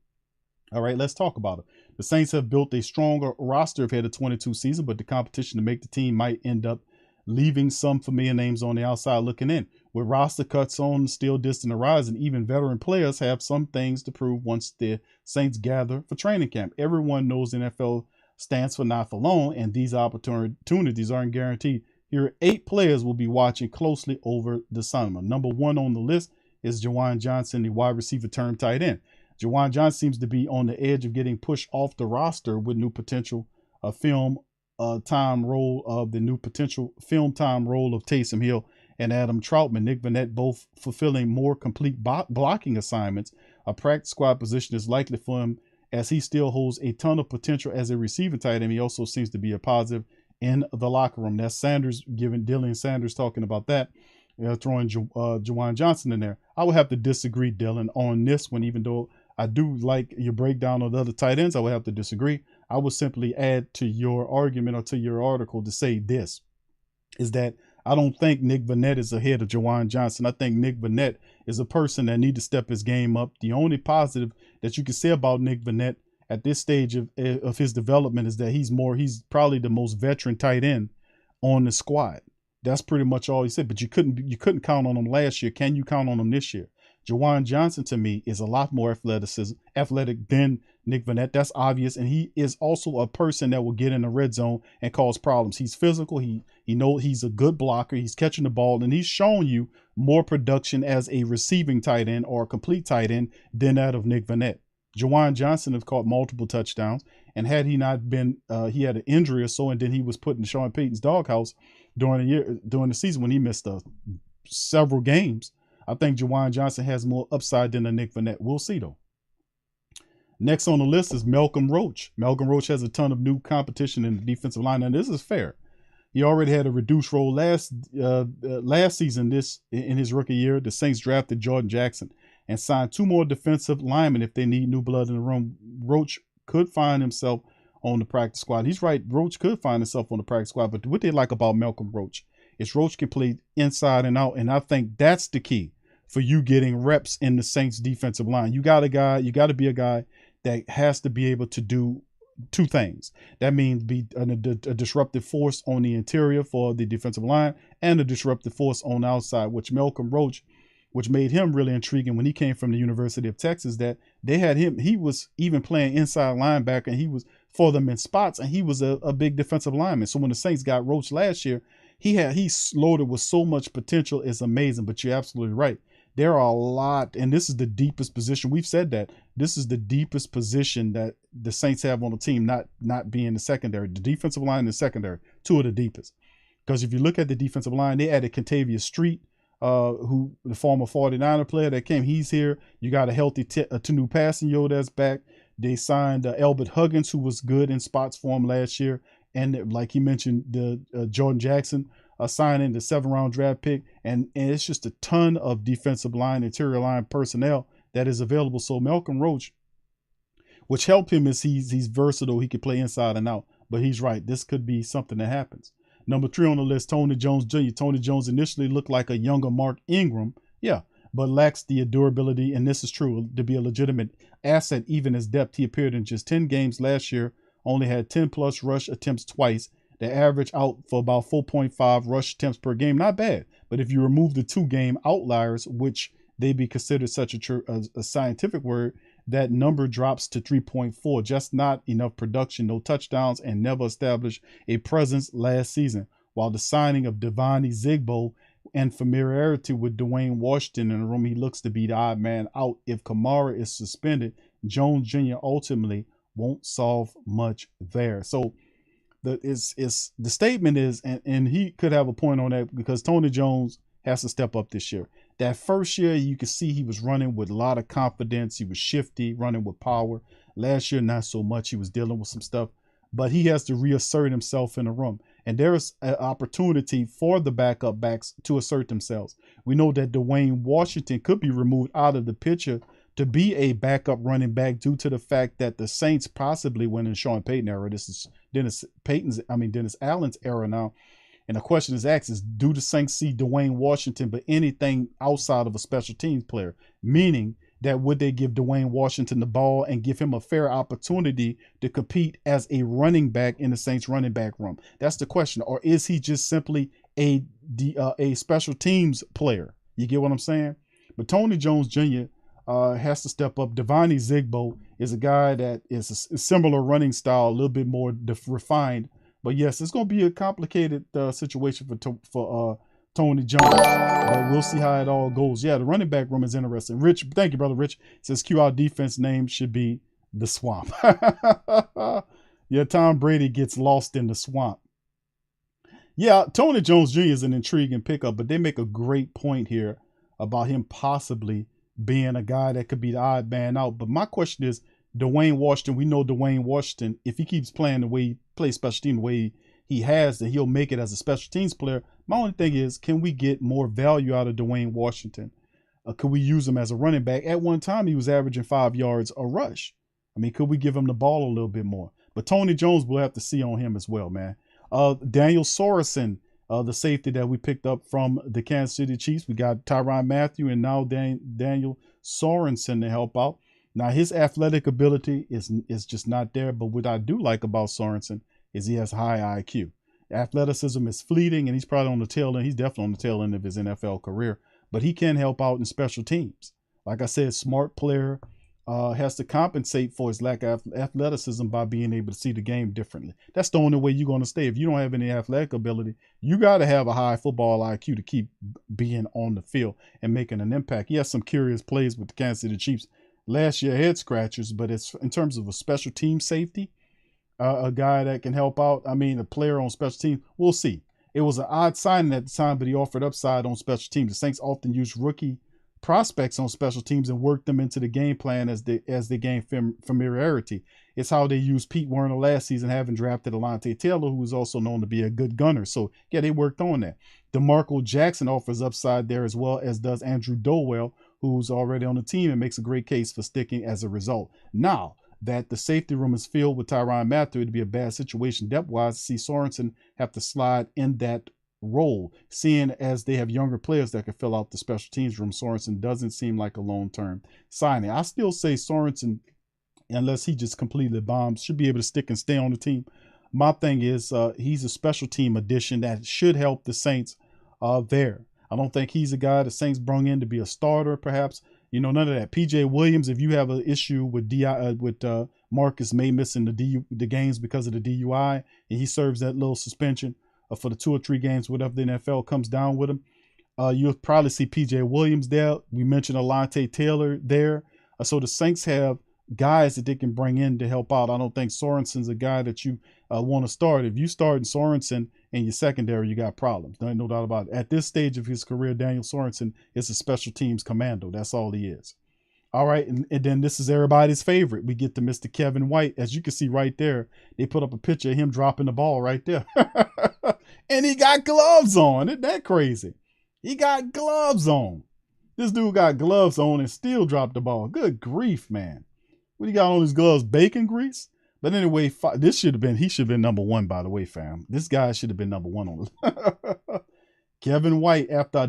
All right, let's talk about it. The Saints have built a stronger roster ahead of 22 season, but the competition to make the team might end up leaving some familiar names on the outside looking in. With roster cuts on still distant horizon, even veteran players have some things to prove once the Saints gather for training camp. Everyone knows the NFL stands for not for long, and these opportunities aren't guaranteed. Here, 8 players will be watching closely over the summer. Number 1 on the list is Juwan Johnson, the wide receiver turned tight end. Juwan Johnson seems to be on the edge of getting pushed off the roster with new potential film time role of Taysom Hill and Adam Trautman. Nick Vannett both fulfilling more complete blocking assignments. A practice squad position is likely for him as he still holds a ton of potential as a receiving tight end. He also seems to be a positive in the locker room. That's Sanders, giving Dylan Sanders talking about that, throwing Juwan Johnson in there. I would have to disagree, Dylan, on this one, even though I do like your breakdown of the other tight ends. I would have to disagree. I would simply add to your argument or to your article to say this, is that I don't think Nick Vannett is ahead of Juwan Johnson. I think Nick Vannett is a person that needs to step his game up. The only positive that you can say about Nick Vannett at this stage of his development is that he's probably the most veteran tight end on the squad. That's pretty much all he said. But you couldn't count on him last year. Can you count on him this year? Juwan Johnson, to me, is a lot more athletic than Nick Vannett. That's obvious. And he is also a person that will get in the red zone and cause problems. He's physical. He knows he's a good blocker. He's catching the ball, and he's shown you more production as a receiving tight end or a complete tight end than that of Nick Vannett. Juwan Johnson has caught multiple touchdowns, and had he not been, he had an injury or so, and then he was put in Sean Payton's doghouse during the season when he missed several games. I think Juwan Johnson has more upside than a Nick Vannett. We'll see, though. Next on the list is Malcolm Roach. Malcolm Roach has a ton of new competition in the defensive line, and this is fair. He already had a reduced role last season. In his rookie year, the Saints drafted Jordan Jackson and signed 2 more defensive linemen if they need new blood in the room. Roach could find himself on the practice squad. He's right. Roach could find himself on the practice squad, but what they like about Malcolm Roach is Roach can play inside and out, and I think that's the key for you getting reps in the Saints defensive line. You got to be a guy that has to be able to do 2 things. That means be a disruptive force on the interior for the defensive line and a disruptive force on the outside, which Malcolm Roach, which made him really intriguing when he came from the University of Texas, that they had him. He was even playing inside linebacker, and he was for them in spots, and he was a big defensive lineman. So when the Saints got Roach last year, he's loaded with so much potential. It's amazing. But you're absolutely right. There are a lot, and this is the deepest position. We've said that this is the deepest position that the Saints have on the team, not being the secondary. The defensive line and the secondary, 2 of the deepest. Because if you look at the defensive line, they added Kentavious Street, who the former 49er player that came. He's here. You got a healthy Tanu Passanio that's back. They signed Albert Huggins, who was good in spots for him last year. And like he mentioned, the Jordan Jackson signing, the 7th-round draft pick, and it's just a ton of defensive line, interior line personnel that is available. So Malcolm Roach, which helped him is he's versatile. He can play inside and out. But he's right. This could be something that happens. Number 3 on the list, Tony Jones Jr. Tony Jones initially looked like a younger Mark Ingram, but lacks the durability, and this is true, to be a legitimate asset even as depth. He appeared in just 10 games last year, only had 10-plus rush attempts twice. They average out for about 4.5 rush attempts per game. Not bad. But if you remove the 2-game outliers, which they be considered such a scientific word, that number drops to 3.4. Just not enough production, no touchdowns, and never established a presence last season. While the signing of Devontae Zigbo and familiarity with Dwayne Washington in the room, he looks to be the odd man out. If Kamara is suspended, Jones Jr. ultimately won't solve much there. So the statement is, and he could have a point on that, because Tony Jones has to step up this year. That first year, you could see he was running with a lot of confidence. He was shifty, running with power. Last year, not so much. He was dealing with some stuff. But he has to reassert himself in the room. And there is an opportunity for the backup backs to assert themselves. We know that Dwayne Washington could be removed out of the picture to be a backup running back due to the fact that the Saints possibly went in Sean Payton era. This is Dennis Allen's era now. And the question is asked is, do the Saints see Dwayne Washington but anything outside of a special teams player? Meaning that would they give Dwayne Washington the ball and give him a fair opportunity to compete as a running back in the Saints running back room? That's the question. Or is he just simply a special teams player? You get what I'm saying? But Tony Jones Jr. Has to step up. Devontae Zigbo is a guy that is a similar running style, a little bit more refined. But yes, it's going to be a complicated situation for Tony Jones. But we'll see how it all goes. Yeah, the running back room is interesting. Rich, thank you, brother Rich. Says QR defense name should be the Swamp. Yeah, Tom Brady gets lost in the swamp. Yeah, Tony Jones Jr. is an intriguing pickup, but they make a great point here about him possibly being a guy that could be the odd man out. But my question is, Dwayne Washington, we know Dwayne Washington, if he keeps playing the way he plays special team, the way he has, then he'll make it as a special teams player. My only thing is, can we get more value out of Dwayne Washington? Could we use him as a running back? At one time, he was averaging 5 yards a rush. I mean, could we give him the ball a little bit more? But Tony Jones, we'll have to see on him as well, man. Daniel Sorensen, the safety that we picked up from the Kansas City Chiefs. We got Tyrann Mathieu and now Daniel Sorensen to help out. Now, his athletic ability is just not there. But what I do like about Sorensen is he has high IQ. Athleticism is fleeting, and he's probably on the tail end. He's definitely on the tail end of his NFL career. But he can help out in special teams. Like I said, smart player, has to compensate for his lack of athleticism by being able to see the game differently. That's the only way you're going to stay. If you don't have any athletic ability, you got to have a high football IQ to keep being on the field and making an impact. He has some curious plays with the Kansas City Chiefs last year, head scratchers, but it's in terms of a special team safety, a guy that can help out. I mean, a player on special teams, we'll see. It was an odd signing at the time, but he offered upside on special teams. The Saints often use rookie prospects on special teams and work them into the game plan as they gain familiarity. It's how they used Pete Werner last season, having drafted Alontae Taylor, who is also known to be a good gunner. So yeah, they worked on that. DeMarco Jackson offers upside there, as well as does Andrew Dowell, who's already on the team and makes a great case for sticking as a result. Now that the safety room is filled with Tyrann Mathieu, it'd be a bad situation depth-wise to see Sorensen have to slide in that role, seeing as they have younger players that can fill out the special teams room. Sorensen doesn't seem like a long-term signing. I still say Sorensen, unless he just completely bombs, should be able to stick and stay on the team. My thing is he's a special team addition that should help the Saints there. I don't think he's a guy the Saints brung in to be a starter, perhaps. You know, none of that. PJ Williams, if you have an issue with Marcus May missing the games because of the DUI, and he serves that little suspension for the 2 or 3 games, whatever the NFL comes down with him, you'll probably see PJ Williams there. We mentioned Alontae Taylor there. So the Saints have guys that they can bring in to help out. I don't think Sorensen's a guy that you want to start. If you start in Sorensen in your secondary, you got problems. No doubt about it. At this stage of his career, Daniel Sorensen is a special teams commando. That's all he is. All right, and then this is everybody's favorite. We get to Mr. Kevin White. As you can see right there, they put up a picture of him dropping the ball right there. And he got gloves on. Isn't that crazy? He got gloves on. This dude got gloves on and still dropped the ball. Good grief, man. What he got on his gloves? Bacon grease? But anyway, he should have been number 1, by the way, fam. This guy should have been number 1 on the Kevin White, after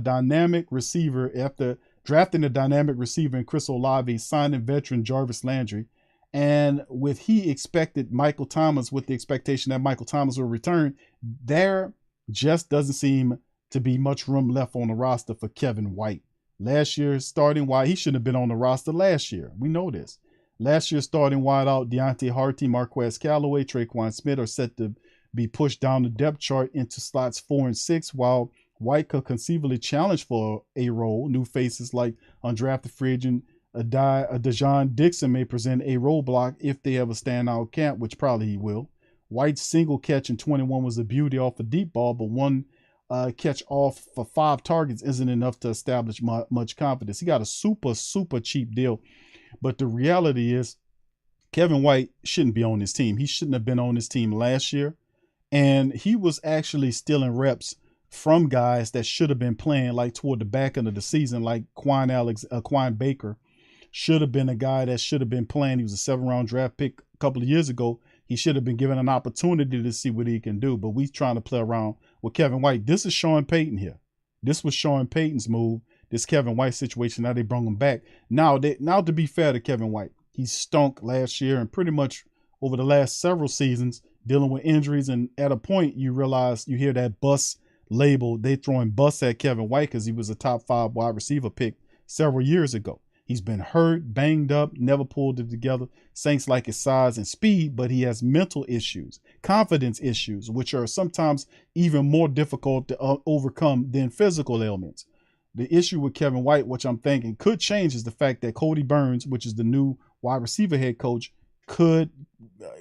drafting a dynamic receiver in Chris Olave, signing veteran Jarvis Landry, and with the expectation that Michael Thomas will return, there just doesn't seem to be much room left on the roster for Kevin White. Last year, starting wide, he shouldn't have been on the roster last year. We know this. Last year, starting wide out, Deontay Harty, Marquez Callaway, Traquan Smith are set to be pushed down the depth chart into slots 4 and 6, while White could conceivably challenge for a role. New faces like undrafted free agent Dejon Dixon may present a roadblock if they have a standout camp, which probably he will. White's single catch in 21 was a beauty off a deep ball, but one catch off for 5 targets isn't enough to establish much confidence. He got a super cheap deal. But the reality is Kevin White shouldn't be on this team. He shouldn't have been on this team last year. And he was actually stealing reps from guys that should have been playing like toward the back end of the season, like Quine Baker should have been a guy that should have been playing. He was a 7th-round draft pick a couple of years ago. He should have been given an opportunity to see what he can do. But we trying to play around with Kevin White. This is Sean Payton here. This was Sean Payton's move this Kevin White situation. Now they brought him back. Now to be fair to Kevin White, he stunk last year and pretty much over the last several seasons dealing with injuries. And at a point you realize, you hear that bus label, they throwing bus at Kevin White because he was a top 5 wide receiver pick several years ago. He's been hurt, banged up, never pulled it together. Saints like his size and speed, but he has mental issues, confidence issues, which are sometimes even more difficult to overcome than physical ailments. The issue with Kevin White, which I'm thinking could change, is the fact that Cody Burns, which is the new wide receiver head coach, could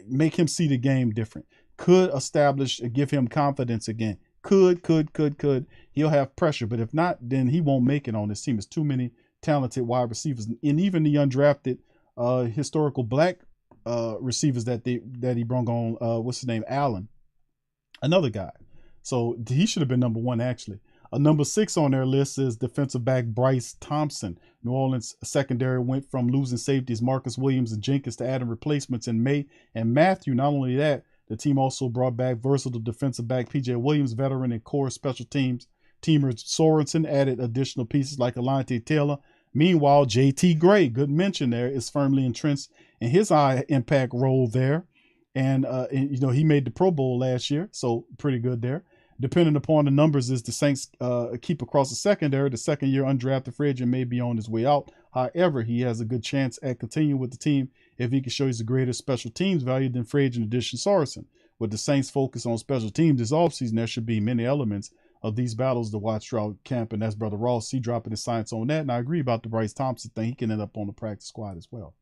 make him see the game different, could establish, give him confidence again. Could. He'll have pressure, but if not, then he won't make it on this team. It's too many talented wide receivers, and even the undrafted historical black receivers that he brought on, what's his name, Allen, another guy. So he should have been number 1 actually. Number 6 on their list is defensive back Bryce Thompson. New Orleans secondary went from losing safeties Marcus Williams and Jenkins to adding replacements in May and Matthew. Not only that, the team also brought back versatile defensive back PJ Williams, veteran and core special teamer Sorensen, added additional pieces like Alante Taylor. Meanwhile, JT Gray, good mention there, is firmly entrenched in his high impact role there. And he made the Pro Bowl last year, so pretty good there. Depending upon the numbers as the Saints keep across the secondary, the second-year undrafted free agent may be on his way out. However, he has a good chance at continuing with the team if he can show he's a greater special teams value than free agent addition Sorensen. With the Saints' focus on special teams this offseason, there should be many elements of these battles to watch throughout camp, and that's Brother Ross. He dropping his science on that, and I agree about the Bryce Thompson thing. He can end up on the practice squad as well.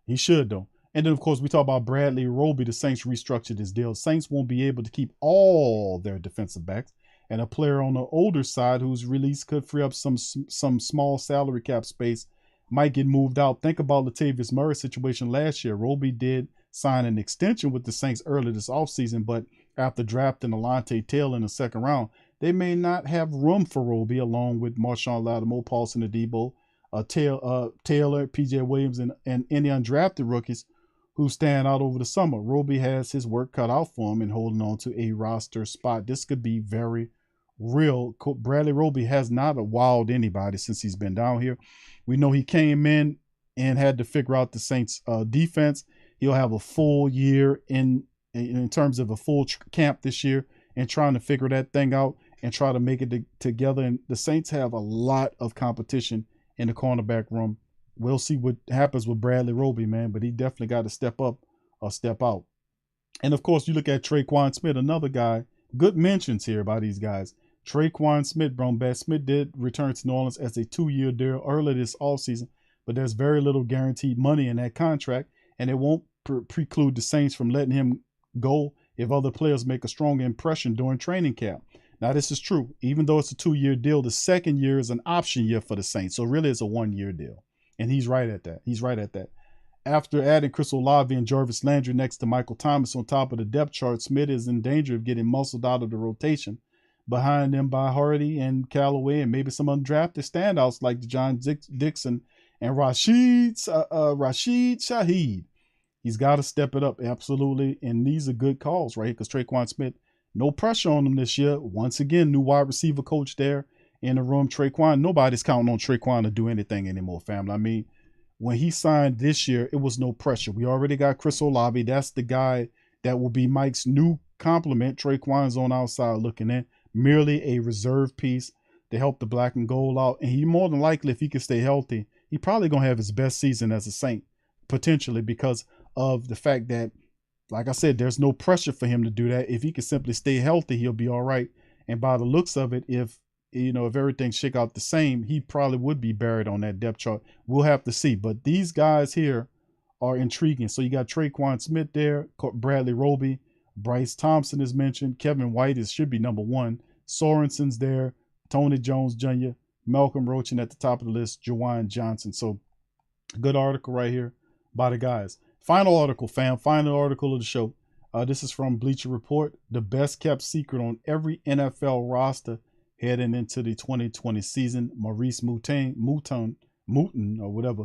He should, though. And then, of course, we talk about Bradley Roby. The Saints restructured his deal. Saints won't be able to keep all their defensive backs, and a player on the older side whose release could free up some small salary cap space might get moved out. Think about Latavius Murray's situation last year. Roby did sign an extension with the Saints early this offseason, but after drafting Alante Taylor in the second round, they may not have room for Roby, along with Marshawn Lattimore, Paulson Adebo, Taylor, PJ Williams, and any undrafted rookies who stand out over the summer. Roby has his work cut out for him in holding on to a roster spot. This could be very real. Bradley Roby has not wowed anybody since he's been down here. We know he came in and had to figure out the Saints defense. He'll have a full year in terms of a full camp this year and trying to figure that thing out and try to make it together. And the Saints have a lot of competition in the cornerback room. We'll see what happens with Bradley Roby, man, but he definitely got to step up or step out. And, of course, you look at Traquan Smith, another guy. Good mentions here by these guys. Traquan Smith, Brombat Smith did return to New Orleans as a 2-year deal earlier this offseason, but there's very little guaranteed money in that contract, and it won't preclude the Saints from letting him go if other players make a strong impression during training camp. Now, this is true. Even though it's a 2-year deal, the second year is an option year for the Saints, so really it's a 1-year deal. And he's right at that. After adding Chris Olave and Jarvis Landry next to Michael Thomas on top of the depth chart, Smith is in danger of getting muscled out of the rotation. Behind them by Hardy and Callaway and maybe some undrafted standouts like John Dixon and Rashid Shaheed. He's got to step it up, absolutely. And these are good calls right here because Traquan Smith, no pressure on him this year. Once again, new wide receiver coach there in the room. Traquan, nobody's counting on Traquan to do anything anymore, family. I mean, when he signed this year, it was no pressure. We already got Chris Olave. That's the guy that will be Mike's new complement. Traquan's on outside looking in, merely a reserve piece to help the black and gold out. And he more than likely, if he can stay healthy, he probably going to have his best season as a Saint, potentially, because of the fact that, like I said, there's no pressure for him to do that. If he can simply stay healthy, he'll be all right. And by the looks of it, if everything shake out the same, he probably would be buried on that depth chart. We'll have to see. But these guys here are intriguing. So you got Traquan Smith there, Bradley Roby, Bryce Thompson is mentioned, Kevin White should be number 1, Sorensen's there, Tony Jones Jr., Malcolm Roachin at the top of the list, Jawan Johnson. So good article right here by the guys. Final article, fam. Final article of the show. This is from Bleacher Report. The best kept secret on every NFL roster heading into the 2020 season. Maurice Mouton or whatever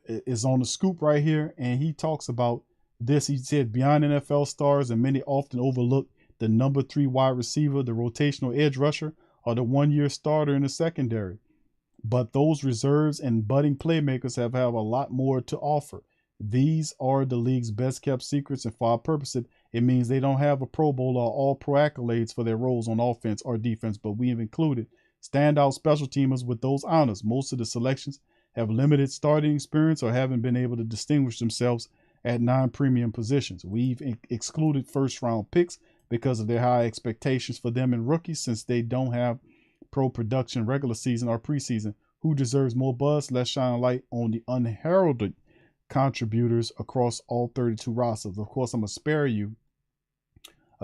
is on the scoop right here, and he talks about this. He said beyond NFL stars and many often overlook the number 3 wide receiver, the rotational edge rusher, or the 1-year starter in the secondary. but those reserves and budding playmakers have a lot more to offer. These are the league's best kept secrets, and for our purposes, it means they don't have a Pro Bowl or all pro accolades for their roles on offense or defense, but we have included standout special teamers with those honors. Most of the selections have limited starting experience or haven't been able to distinguish themselves at non-premium positions. We've excluded first-round picks because of their high expectations for them and rookies, since they don't have pro production regular season or preseason. Who deserves more buzz? Let's shine a light on the unheralded contributors across all 32 rosters. Of course, I'm going to spare you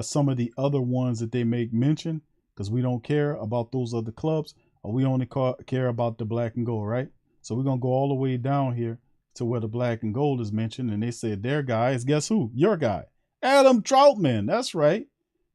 some of the other ones that they make mention, because we don't care about those other clubs, or we only care about the black and gold, right? So we're going to go all the way down here to where the black and gold is mentioned, and they said their guy is, guess who? Your guy, Adam Trautman. That's right.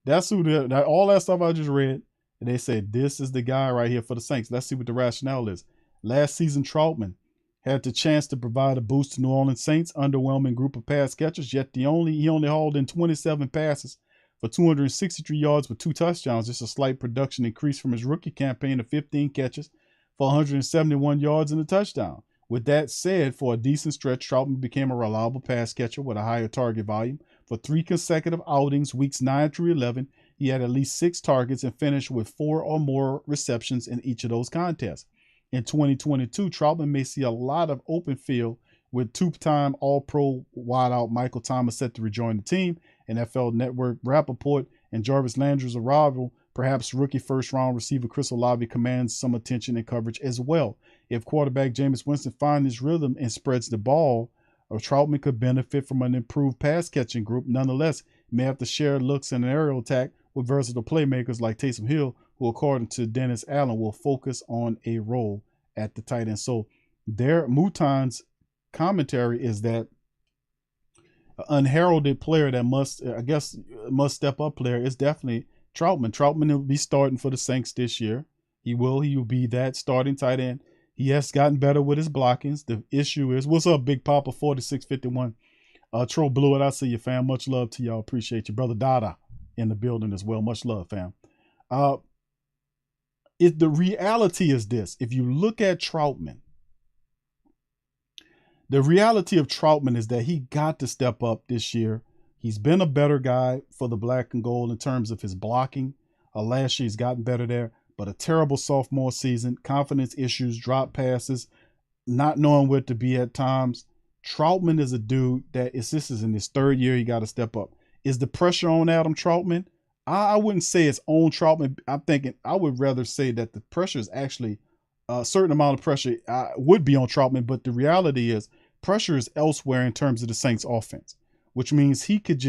That's who, all that stuff I just read, and they said this is the guy right here for the Saints. Let's see what the rationale is. Last season, Trautman had the chance to provide a boost to New Orleans Saints' underwhelming group of pass catchers, yet he only hauled in 27 passes for 263 yards with 2 touchdowns. Just a slight production increase from his rookie campaign of 15 catches for 171 yards and a touchdown. With that said, for a decent stretch, Trautman became a reliable pass catcher with a higher target volume. For 3 consecutive outings, weeks 9 through 11, he had at least 6 targets and finished with 4 or more receptions in each of those contests. In 2022, Trautman may see a lot of open field with 2-time All-Pro wideout Michael Thomas set to rejoin the team. NFL Network Rappaport and Jarvis Landry's arrival, perhaps rookie first-round receiver Chris Olave commands some attention and coverage as well. If quarterback Jameis Winston finds his rhythm and spreads the ball, Trautman could benefit from an improved pass-catching group. Nonetheless, he may have to share looks in an aerial attack with versatile playmakers like Taysom Hill, who, according to Dennis Allen, will focus on a role at the tight end. So their Mouton's commentary is that unheralded player that must step up player is definitely Trautman. Trautman will be starting for the Saints this year. He will be that starting tight end. He has gotten better with his blockings. The issue is, what's up, Big Papa 4651? Tro blew it. I see you, fam. Much love to y'all. Appreciate you. Brother Dada in the building as well. Much love, fam. The reality is this. If you look at Trautman, the reality of Trautman is that he got to step up this year. He's been a better guy for the black and gold in terms of his blocking. Last year, he's gotten better there, but a terrible sophomore season, confidence issues, drop passes, not knowing where to be at times. Trautman is a dude that this is in his 3rd year. He got to step up. Is the pressure on Adam Trautman? I wouldn't say it's on Trautman. I would rather say that the pressure is actually a certain amount of pressure would be on Trautman, but the reality is pressure is elsewhere in terms of the Saints offense, which means he going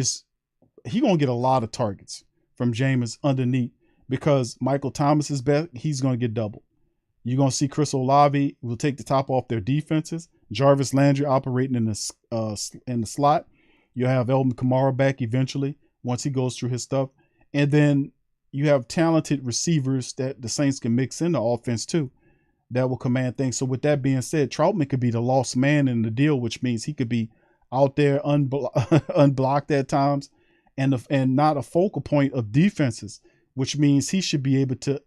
to get a lot of targets from Jameis underneath, because Michael Thomas is back. He's going to get doubled. You're going to see Chris Olave will take the top off their defenses. Jarvis Landry operating in the slot. You'll have Elvin Kamara back eventually once he goes through his stuff. And then you have talented receivers that the Saints can mix in the offense too, that will command things. So with that being said, Trautman could be the lost man in the deal, which means he could be out there unblocked at times and not a focal point of defenses, which means he should be able to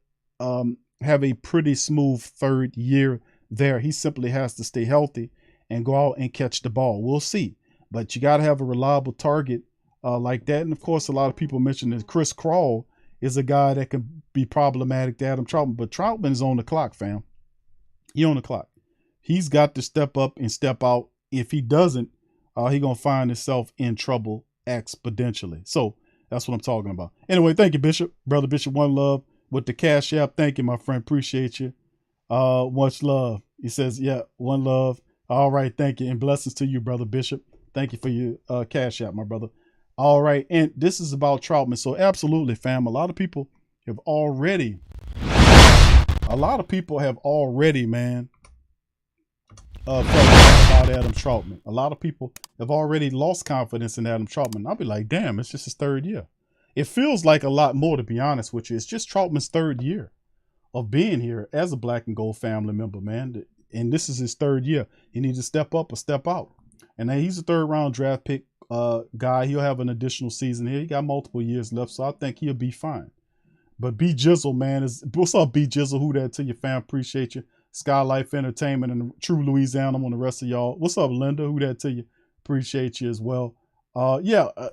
have a pretty smooth 3rd year there. He simply has to stay healthy and go out and catch the ball. We'll see. But you got to have a reliable target like that. And of course, a lot of people mention that Chris Crawl is a guy that can be problematic to Adam Trautman, but Trautman is on the clock, fam. He on the clock. He's got to step up and step out. If he doesn't, he gonna find himself in trouble exponentially. So that's what I'm talking about. Anyway, thank you, Bishop. Brother Bishop, one love with the Cash App. Thank you, my friend. Appreciate you. Much love. He says, yeah, one love. All right, thank you. And blessings to you, Brother Bishop. Thank you for your Cash App, my brother. All right, and this is about Trautman. So absolutely, fam. A lot of people have already, man, felt about Adam Trautman. A lot of people have already lost confidence in Adam Trautman. I'll be like, damn, it's just his 3rd year. It feels like a lot more, to be honest with you. It's just Trautman's 3rd year of being here as a black and gold family member, man. And this is his 3rd year. He needs to step up or step out. And now he's a 3rd round draft pick guy. He'll have an additional season here. He got multiple years left, so I think he'll be fine. But B Jizzle, man, what's up, B Jizzle? Who that to your fam? Appreciate you. Sky Life Entertainment, and True Louisiana on the rest of y'all. What's up, Linda? Who that to you? Appreciate you as well.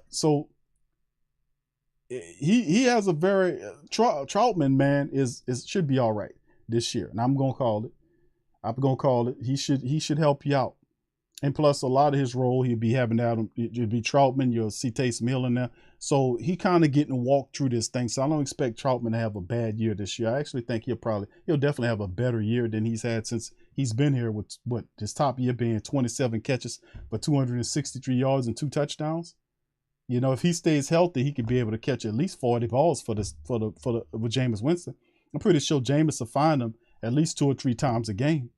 So he has a very Trautman, man, is should be all right this year, and I'm gonna call it. He should help you out. And plus, a lot of his role, he'd be having Adam, you'd be Trautman, you'll see Taysom Hill in there. So he kind of getting walked through this thing. So I don't expect Trautman to have a bad year this year. I actually think he'll definitely have a better year than he's had since he's been here, with his top year being 27 catches for 263 yards and 2 touchdowns. You know, if he stays healthy, he could be able to catch at least 40 balls with Jameis Winston. I'm pretty sure Jameis will find him at least 2 or 3 times a game.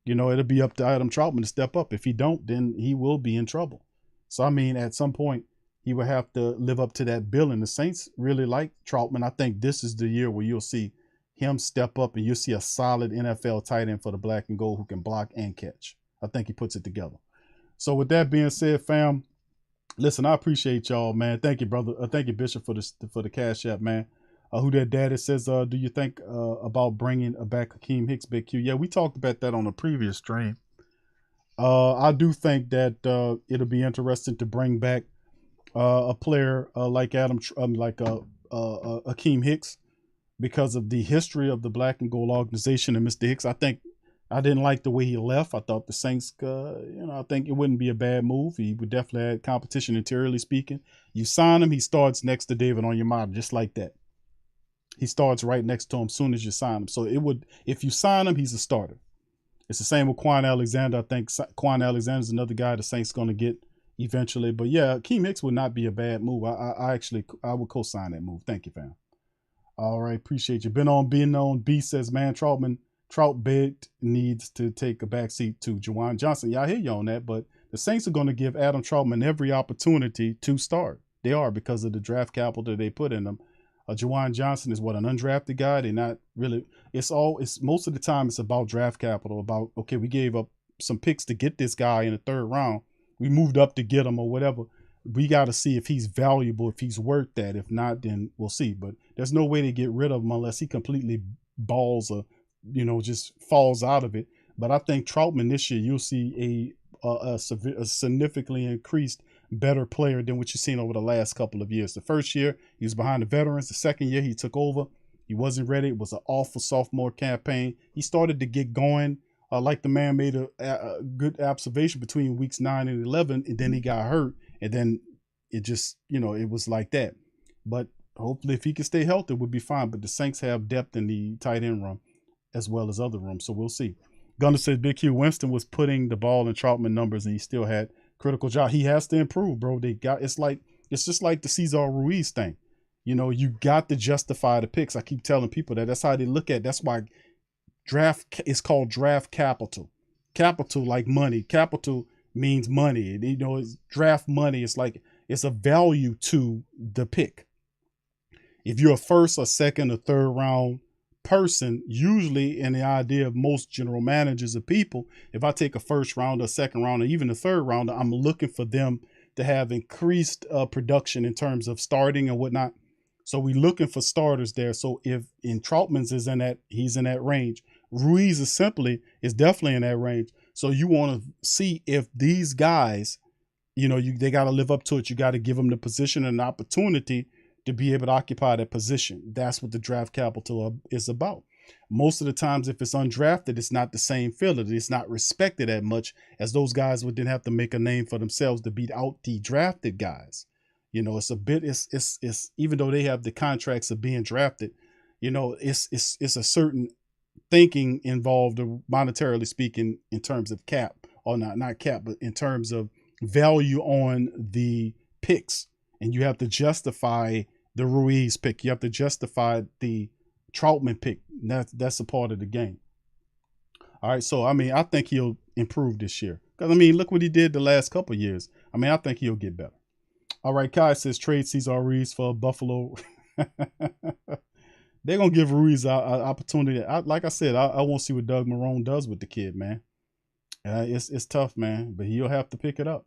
You know, it'll be up to Adam Trautman to step up. If he don't, then he will be in trouble. So, I mean, at some point, he will have to live up to that bill. And the Saints really like Trautman. I think this is the year where you'll see him step up and you'll see a solid NFL tight end for the black and gold who can block and catch. I think he puts it together. So, with that being said, fam, listen, I appreciate y'all, man. Thank you, brother. Thank you, Bishop, for the Cash App, man. Who that daddy says, do you think about bringing back Hakeem Hicks, Big Q? Yeah, we talked about that on a previous stream. I do think that it'll be interesting to bring back a player like Hakeem Hicks because of the history of the Black and Gold organization and Mr. Hicks. I think I didn't like the way he left. I thought the Saints, I think it wouldn't be a bad move. He would definitely have competition interiorly speaking. You sign him, he starts next to David Onyemata, just like that. He starts right next to him as soon as you sign him. So if you sign him, he's a starter. It's the same with Quan Alexander. I think Quan Alexander is another guy the Saints going to get eventually. But yeah, Hakeem Hicks would not be a bad move. I would co-sign that move. Thank you, fam. All right, appreciate you. Being on. B says, man, Trout needs to take a backseat to Juwan Johnson. Yeah, I hear you on that, but the Saints are going to give Adam Trautman every opportunity to start. They are, because of the draft capital they put in them. Juwan Johnson is an undrafted guy. They're not really, it's most of the time it's about draft capital, about, okay, we gave up some picks to get this guy in the 3rd round. We moved up to get him or whatever. We got to see if he's valuable, if he's worth that. If not, then we'll see. But there's no way to get rid of him unless he completely balls or, just falls out of it. But I think Trautman this year, you'll see a significantly increased better player than what you've seen over the last couple of years. The first year, he was behind the veterans. The second year, he took over. He wasn't ready. It was an awful sophomore campaign. He started to get going. Like the man made a good observation between weeks 9 and 11, and then he got hurt. And then it just, it was like that. But hopefully if he can stay healthy, we'll be fine. But the Saints have depth in the tight end room as well as other rooms. So we'll see. Gunner says Big Q, Winston was putting the ball in Trautman numbers and he still had critical job. He has to improve, bro. It's just like the Cesar Ruiz thing. You got to justify the picks. I keep telling people that's how they look at it. That's why draft is called draft capital. Capital like money. Capital means money. It's draft money. It's a value to the pick. If you're a 1st or 2nd or 3rd round person, usually in the idea of most general managers of people, if I take a 1st rounder, 2nd rounder, even a 3rd rounder, I'm looking for them to have increased production in terms of starting and whatnot. So we're looking for starters there. So if in Trautman's he's in that range. Ruiz is definitely in that range. So you want to see if these guys, they got to live up to it. You got to give them the position and the opportunity to be able to occupy that position. That's what the draft capital is about. Most of the times, if it's undrafted, it's not the same feeling. It's not respected as much as those guys would then have to make a name for themselves to beat out the drafted guys. It's even though they have the contracts of being drafted, it's a certain thinking involved, monetarily speaking, in terms of cap, or not cap, but in terms of value on the picks. And you have to justify the Ruiz pick. You have to justify the Trautman pick. That's a part of the game. All right. So, I think he'll improve this year. Because, look what he did the last couple of years. I think he'll get better. All right. Kai says trade Cesar Ruiz for Buffalo. They're going to give Ruiz an opportunity. Like I said, I want to see what Doug Marrone does with the kid, man. It's tough, man, but he'll have to pick it up.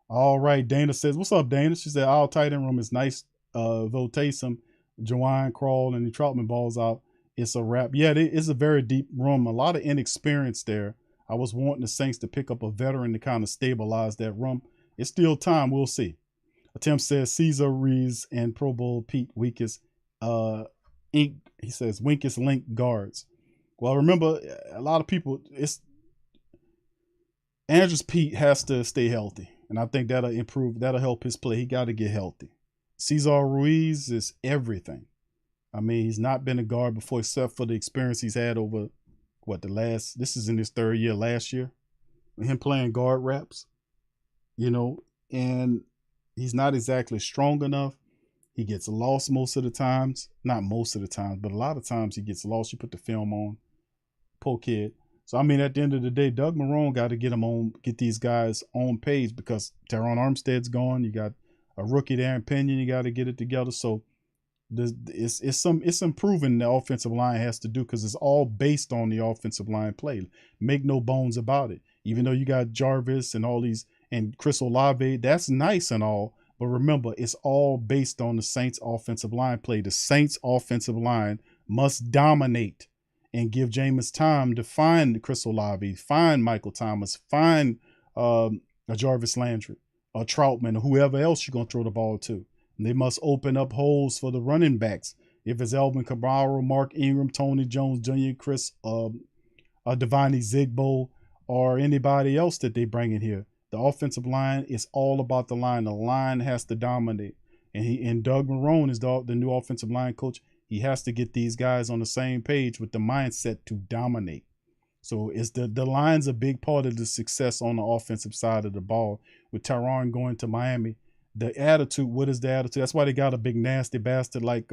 All right, Dana says, what's up, Dana? She said, our tight end room is nice, though Taysom, Jawan, Crawl, and the Trautman balls out. it's a wrap. Yeah, it's a very deep room. A lot of inexperience there. I was wanting the Saints to pick up a veteran to kind of stabilize that room. It's still time. We'll see. Attempt says Cesar Ruiz and Pro Bowl Pete weakest he says weakest link guards. Well, remember, a lot of people, Andrews Pete has to stay healthy. And I think that'll help his play. He got to get healthy. Cesar Ruiz is everything. I mean, he's not been a guard before except for the experience he's had over this is in his third year last year. Him playing guard reps, and he's not exactly strong enough. He gets lost most of the times. Not most of the time, but a lot of times he gets lost. You put the film on. Poor kid. So, I mean, at the end of the day, Doug Marrone got to get these guys on page because Teron Armstead's gone. You got a rookie there in Pinion. You got to get it together. So it's improving the offensive line has to do because it's all based on the offensive line play. Make no bones about it. Even though you got Jarvis and all these and Chris Olave, that's nice and all. But remember, it's all based on the Saints offensive line play. The Saints offensive line must dominate and give Jameis time to find Chris Olave, find Michael Thomas, find Jarvis Landry, or Trautman, or whoever else you're going to throw the ball to. And they must open up holes for the running backs. If it's Alvin Kamara, Mark Ingram, Tony Jones Jr., Chris Devine Zigbo, or anybody else that they bring in here. The offensive line is all about the line. The line has to dominate. And Doug Marrone is the new offensive line coach. He has to get these guys on the same page with the mindset to dominate. So it's the line's a big part of the success on the offensive side of the ball. With Tyron going to Miami, the attitude, what is the attitude? That's why they got a big nasty bastard like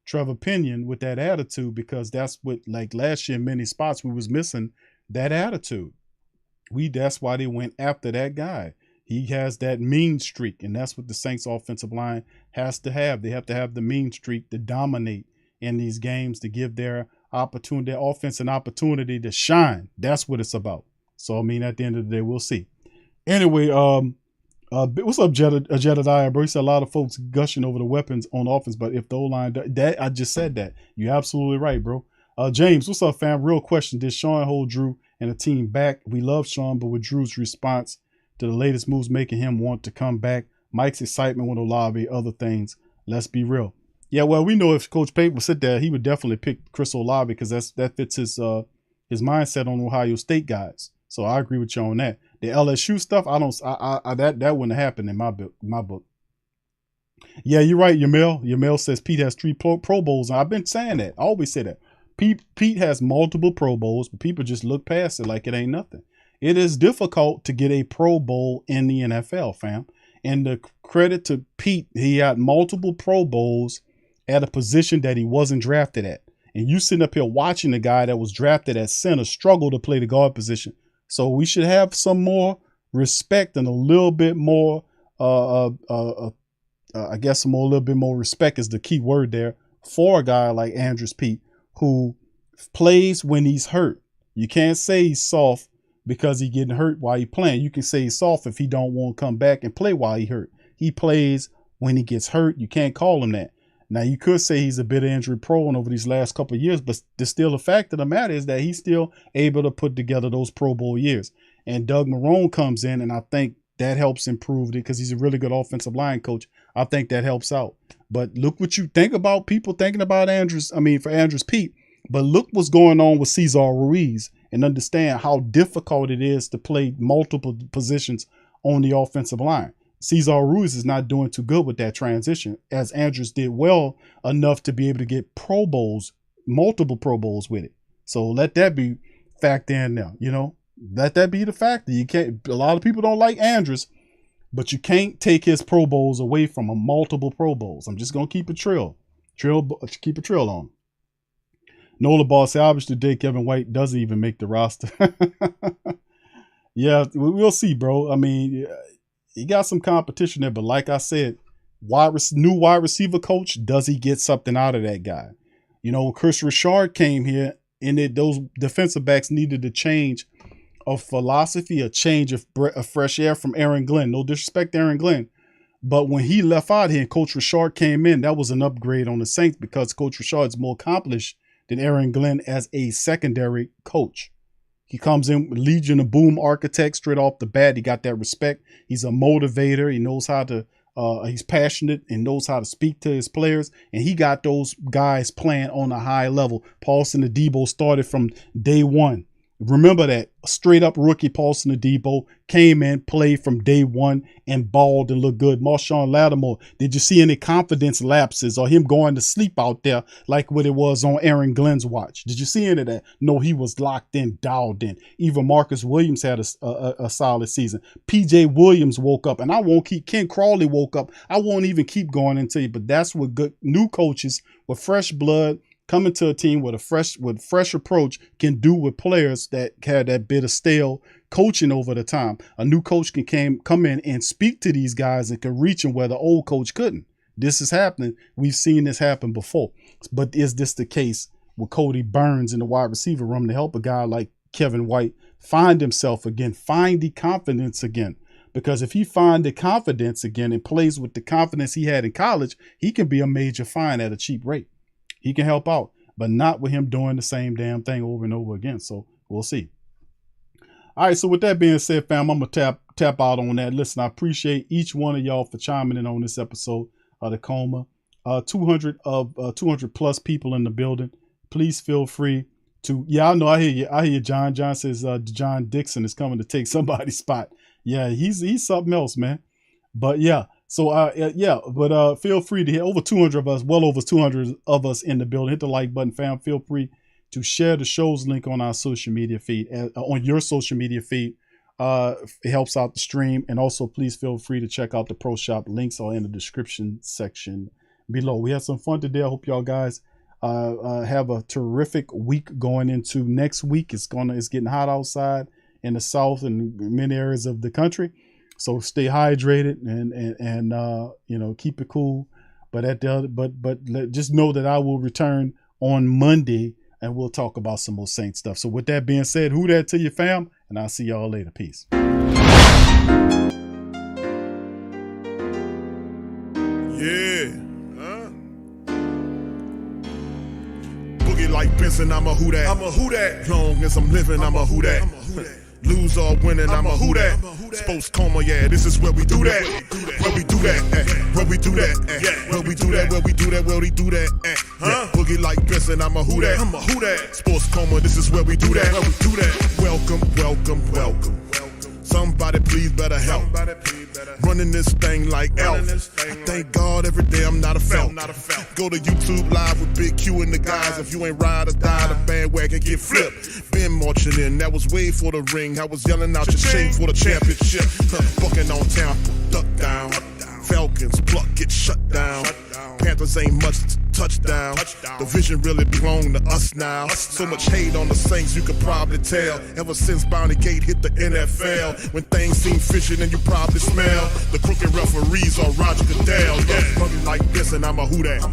Trevor Pinion with that attitude, because that's what, like last year in many spots we was missing that attitude. That's why they went after that guy. He has that mean streak, and that's what the Saints offensive line has to have. They have to have the mean streak to dominate in these games, to give their offense an opportunity to shine. That's what it's about. So, I mean, at the end of the day, we'll see. Anyway, what's up, Jedediah, bro? You said a lot of folks gushing over the weapons on offense, but if the O-line, I just said that. You're absolutely right, bro. James, what's up, fam? Real question. Did Sean hold Drew and the team back? We love Sean, but with Drew's response to the latest moves making him want to come back, Mike's excitement with Olave, other things, let's be real. Yeah, well, we know if Coach Pate would sit there, he would definitely pick Chris Olave because that fits his mindset on Ohio State guys. So I agree with you on that. The LSU stuff, that wouldn't have happened in my book. Yeah, you're right, Yamil. Yamil says Pete has 3 Pro Bowls, and I've been saying that. I always say that. Pete has multiple Pro Bowls, but people just look past it like it ain't nothing. It is difficult to get a Pro Bowl in the NFL, fam. And the credit to Pete, he had multiple Pro Bowls at a position that he wasn't drafted at. And you sitting up here watching the guy that was drafted at center struggle to play the guard position. So we should have some more respect and a little bit more, I guess a little bit more respect is the key word there for a guy like Andrews Pete, who plays when he's hurt. You can't say he's soft because he's getting hurt while he's playing. You can say he's soft if he don't want to come back and play while he hurt. He plays when he gets hurt. You can't call him that. Now, you could say he's a bit of injury prone over these last couple of years, but still the fact of the matter is that he's still able to put together those Pro Bowl years. And Doug Marrone comes in, and I think that helps improve it because he's a really good offensive line coach. I think that helps out. But look what you think about people thinking about for Andrews Pete. But look what's going on with Cesar Ruiz and understand how difficult it is to play multiple positions on the offensive line. Cesar Ruiz is not doing too good with that transition, as Andrews did well enough to be able to get Pro Bowls, multiple Pro Bowls with it. So let that be factored in now, let that be the factor. You can't, a lot of people don't like Andrews, but you can't take his Pro Bowls away from him, multiple Pro Bowls. I'm just going to keep it keep a trail on. Nola Ball said, obviously today Kevin White doesn't even make the roster. Yeah, we'll see, bro. I mean, he got some competition there, but like I said, new wide receiver coach, does he get something out of that guy? Chris Richard came here, and those defensive backs needed a change of philosophy, a change of fresh air from Aaron Glenn. No disrespect to Aaron Glenn, but when he left out here and Coach Richard came in, that was an upgrade on the Saints because Coach Richard's more accomplished than Aaron Glenn as a secondary coach. He comes in with Legion of Boom architect straight off the bat. He got that respect. He's a motivator. He knows how to, he's passionate and knows how to speak to his players. And he got those guys playing on a high level. Paulson Adebo started from day one. Remember that straight up rookie Paulson Adebo came in, played from day one and balled and looked good. Marshawn Lattimore, did you see any confidence lapses or him going to sleep out there like what it was on Aaron Glenn's watch? Did you see any of that? No, he was locked in, dialed in. Even Marcus Williams had a solid season. PJ Williams woke up, and I won't keep, Ken Crawley woke up. I won't even keep going into you, but that's what good new coaches with fresh blood coming to a team with a fresh approach can do with players that had that bit of stale coaching over the time. A new coach can come in and speak to these guys and can reach them where the old coach couldn't. This is happening. We've seen this happen before. But is this the case with Cody Burns in the wide receiver room to help a guy like Kevin White find himself again, find the confidence again? Because if he finds the confidence again and plays with the confidence he had in college, he can be a major find at a cheap rate. He can help out, but not with him doing the same damn thing over and over again. So we'll see. All right. So with that being said, fam, I'm going to tap out on that. Listen, I appreciate each one of y'all for chiming in on this episode of the Coma. 200 plus people in the building. Please feel free to, I know, I hear you. I hear you, John. John says John Dixon is coming to take somebody's spot. Yeah, he's something else, man. But yeah. So, feel free to hit over 200 of us, well over 200 of us in the building. Hit the like button, fam. Feel free to share the show's link on our social media feed, on your social media feed. It helps out the stream. And also, please feel free to check out the Pro Shop. Links are in the description section below. We had some fun today. I hope y'all guys have a terrific week going into next week. It's getting hot outside in the South and many areas of the country. So stay hydrated and keep it cool. But just know that I will return on Monday and we'll talk about some more Saint stuff. So with that being said, who that to you, fam? And I'll see y'all later. Peace. Yeah. Boogie like Benson, I'm a who that. I'm a who that. Long as I'm living, I'm a who that. Lose or winning, I'm a who that. Sports Coma, yeah, this is where we do that. Where we do that, where we do that, where we do that, where we do that, where we do that, Boogie like Benson, I'm a who that. I'm a who that. Sports Coma, this is where we do that. Where we do that. Welcome, welcome, welcome. Somebody please better help. Running this thing like Elf. I thank God every day I'm not a felt. Go to YouTube Live with Big Q and the guys. If you ain't ride or die, the bandwagon get flipped. Been marching in, that was way for the ring. I was yelling out your shame for the championship. Bucking on town, duck down. Falcons pluck, get shut down. Panthers ain't much touchdown. The vision really belong to us now. So much hate on the Saints, you could probably tell. Ever since Bounty Gate hit the NFL, when things seem fishy and you probably smell the crooked referees on Roger Goodell. Yeah, fucking like this and I'm a who that.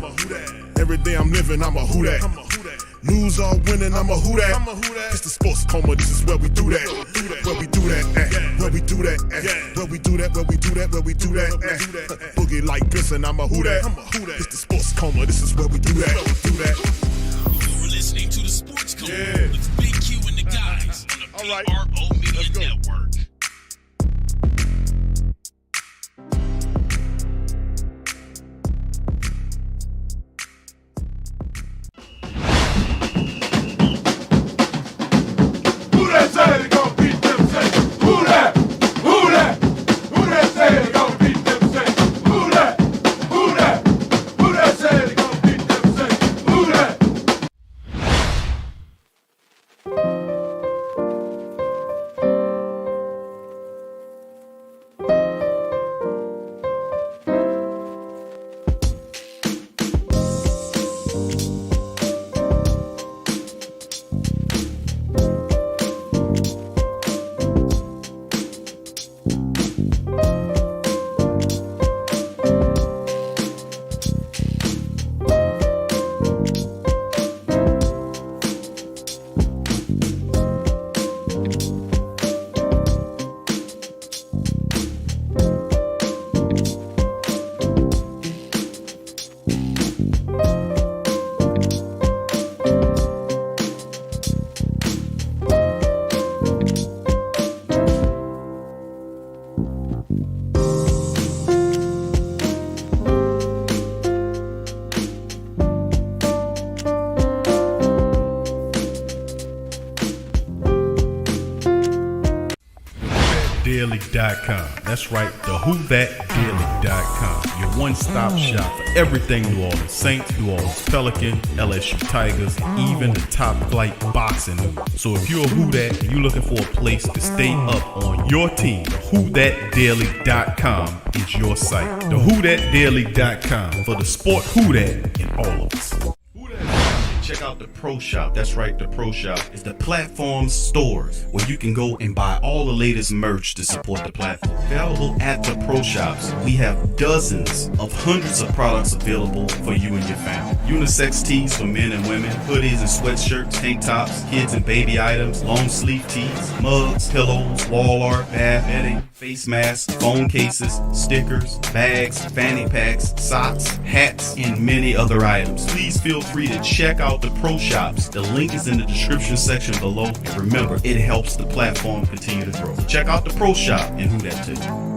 Every day I'm living, I'm a who that. Lose or winning, I'm a who that. It's the Sports Coma, this is where we do that. Where we do that, where we do that, where we do that, where we do that, where we do that. Boogie like Benson, I'm a who that. It's the Sports Coma, this is where we do that. You're listening to the Sports Coma with Big Q and the guys on the PRO Media Network. Say they gon' beat them Saints. Who that? Who that? Who that say they gon' beat them Saints? Who that? Who that? Who that say they gon' beat them Saints? Who that? whothatdaily.com. That's right, the whothatdaily.com. Your one-stop shop for everything New Orleans Saints, New Orleans Pelicans, LSU Tigers, even the top flight boxing news. So if you're a Who That and you're looking for a place to stay up on your team, whothatdaily.com is your site. The whothatdaily.com for the sport Who That in all of us. Check out the Pro Shop. That's right, the Pro Shop is the platform stores where you can go and buy all the latest merch to support the platform. Available at the Pro Shops, we have dozens of hundreds of products available for you and your family. Unisex tees for men and women, hoodies and sweatshirts, tank tops, kids and baby items, long sleeve tees, mugs, pillows, wall art, bath bedding, face masks, phone cases, stickers, bags, fanny packs, socks, hats, and many other items. Please feel free to check out the Pro Shops. The link is in the description section below. And remember, it helps the platform continue to grow. Check out the Pro Shop and Who That too.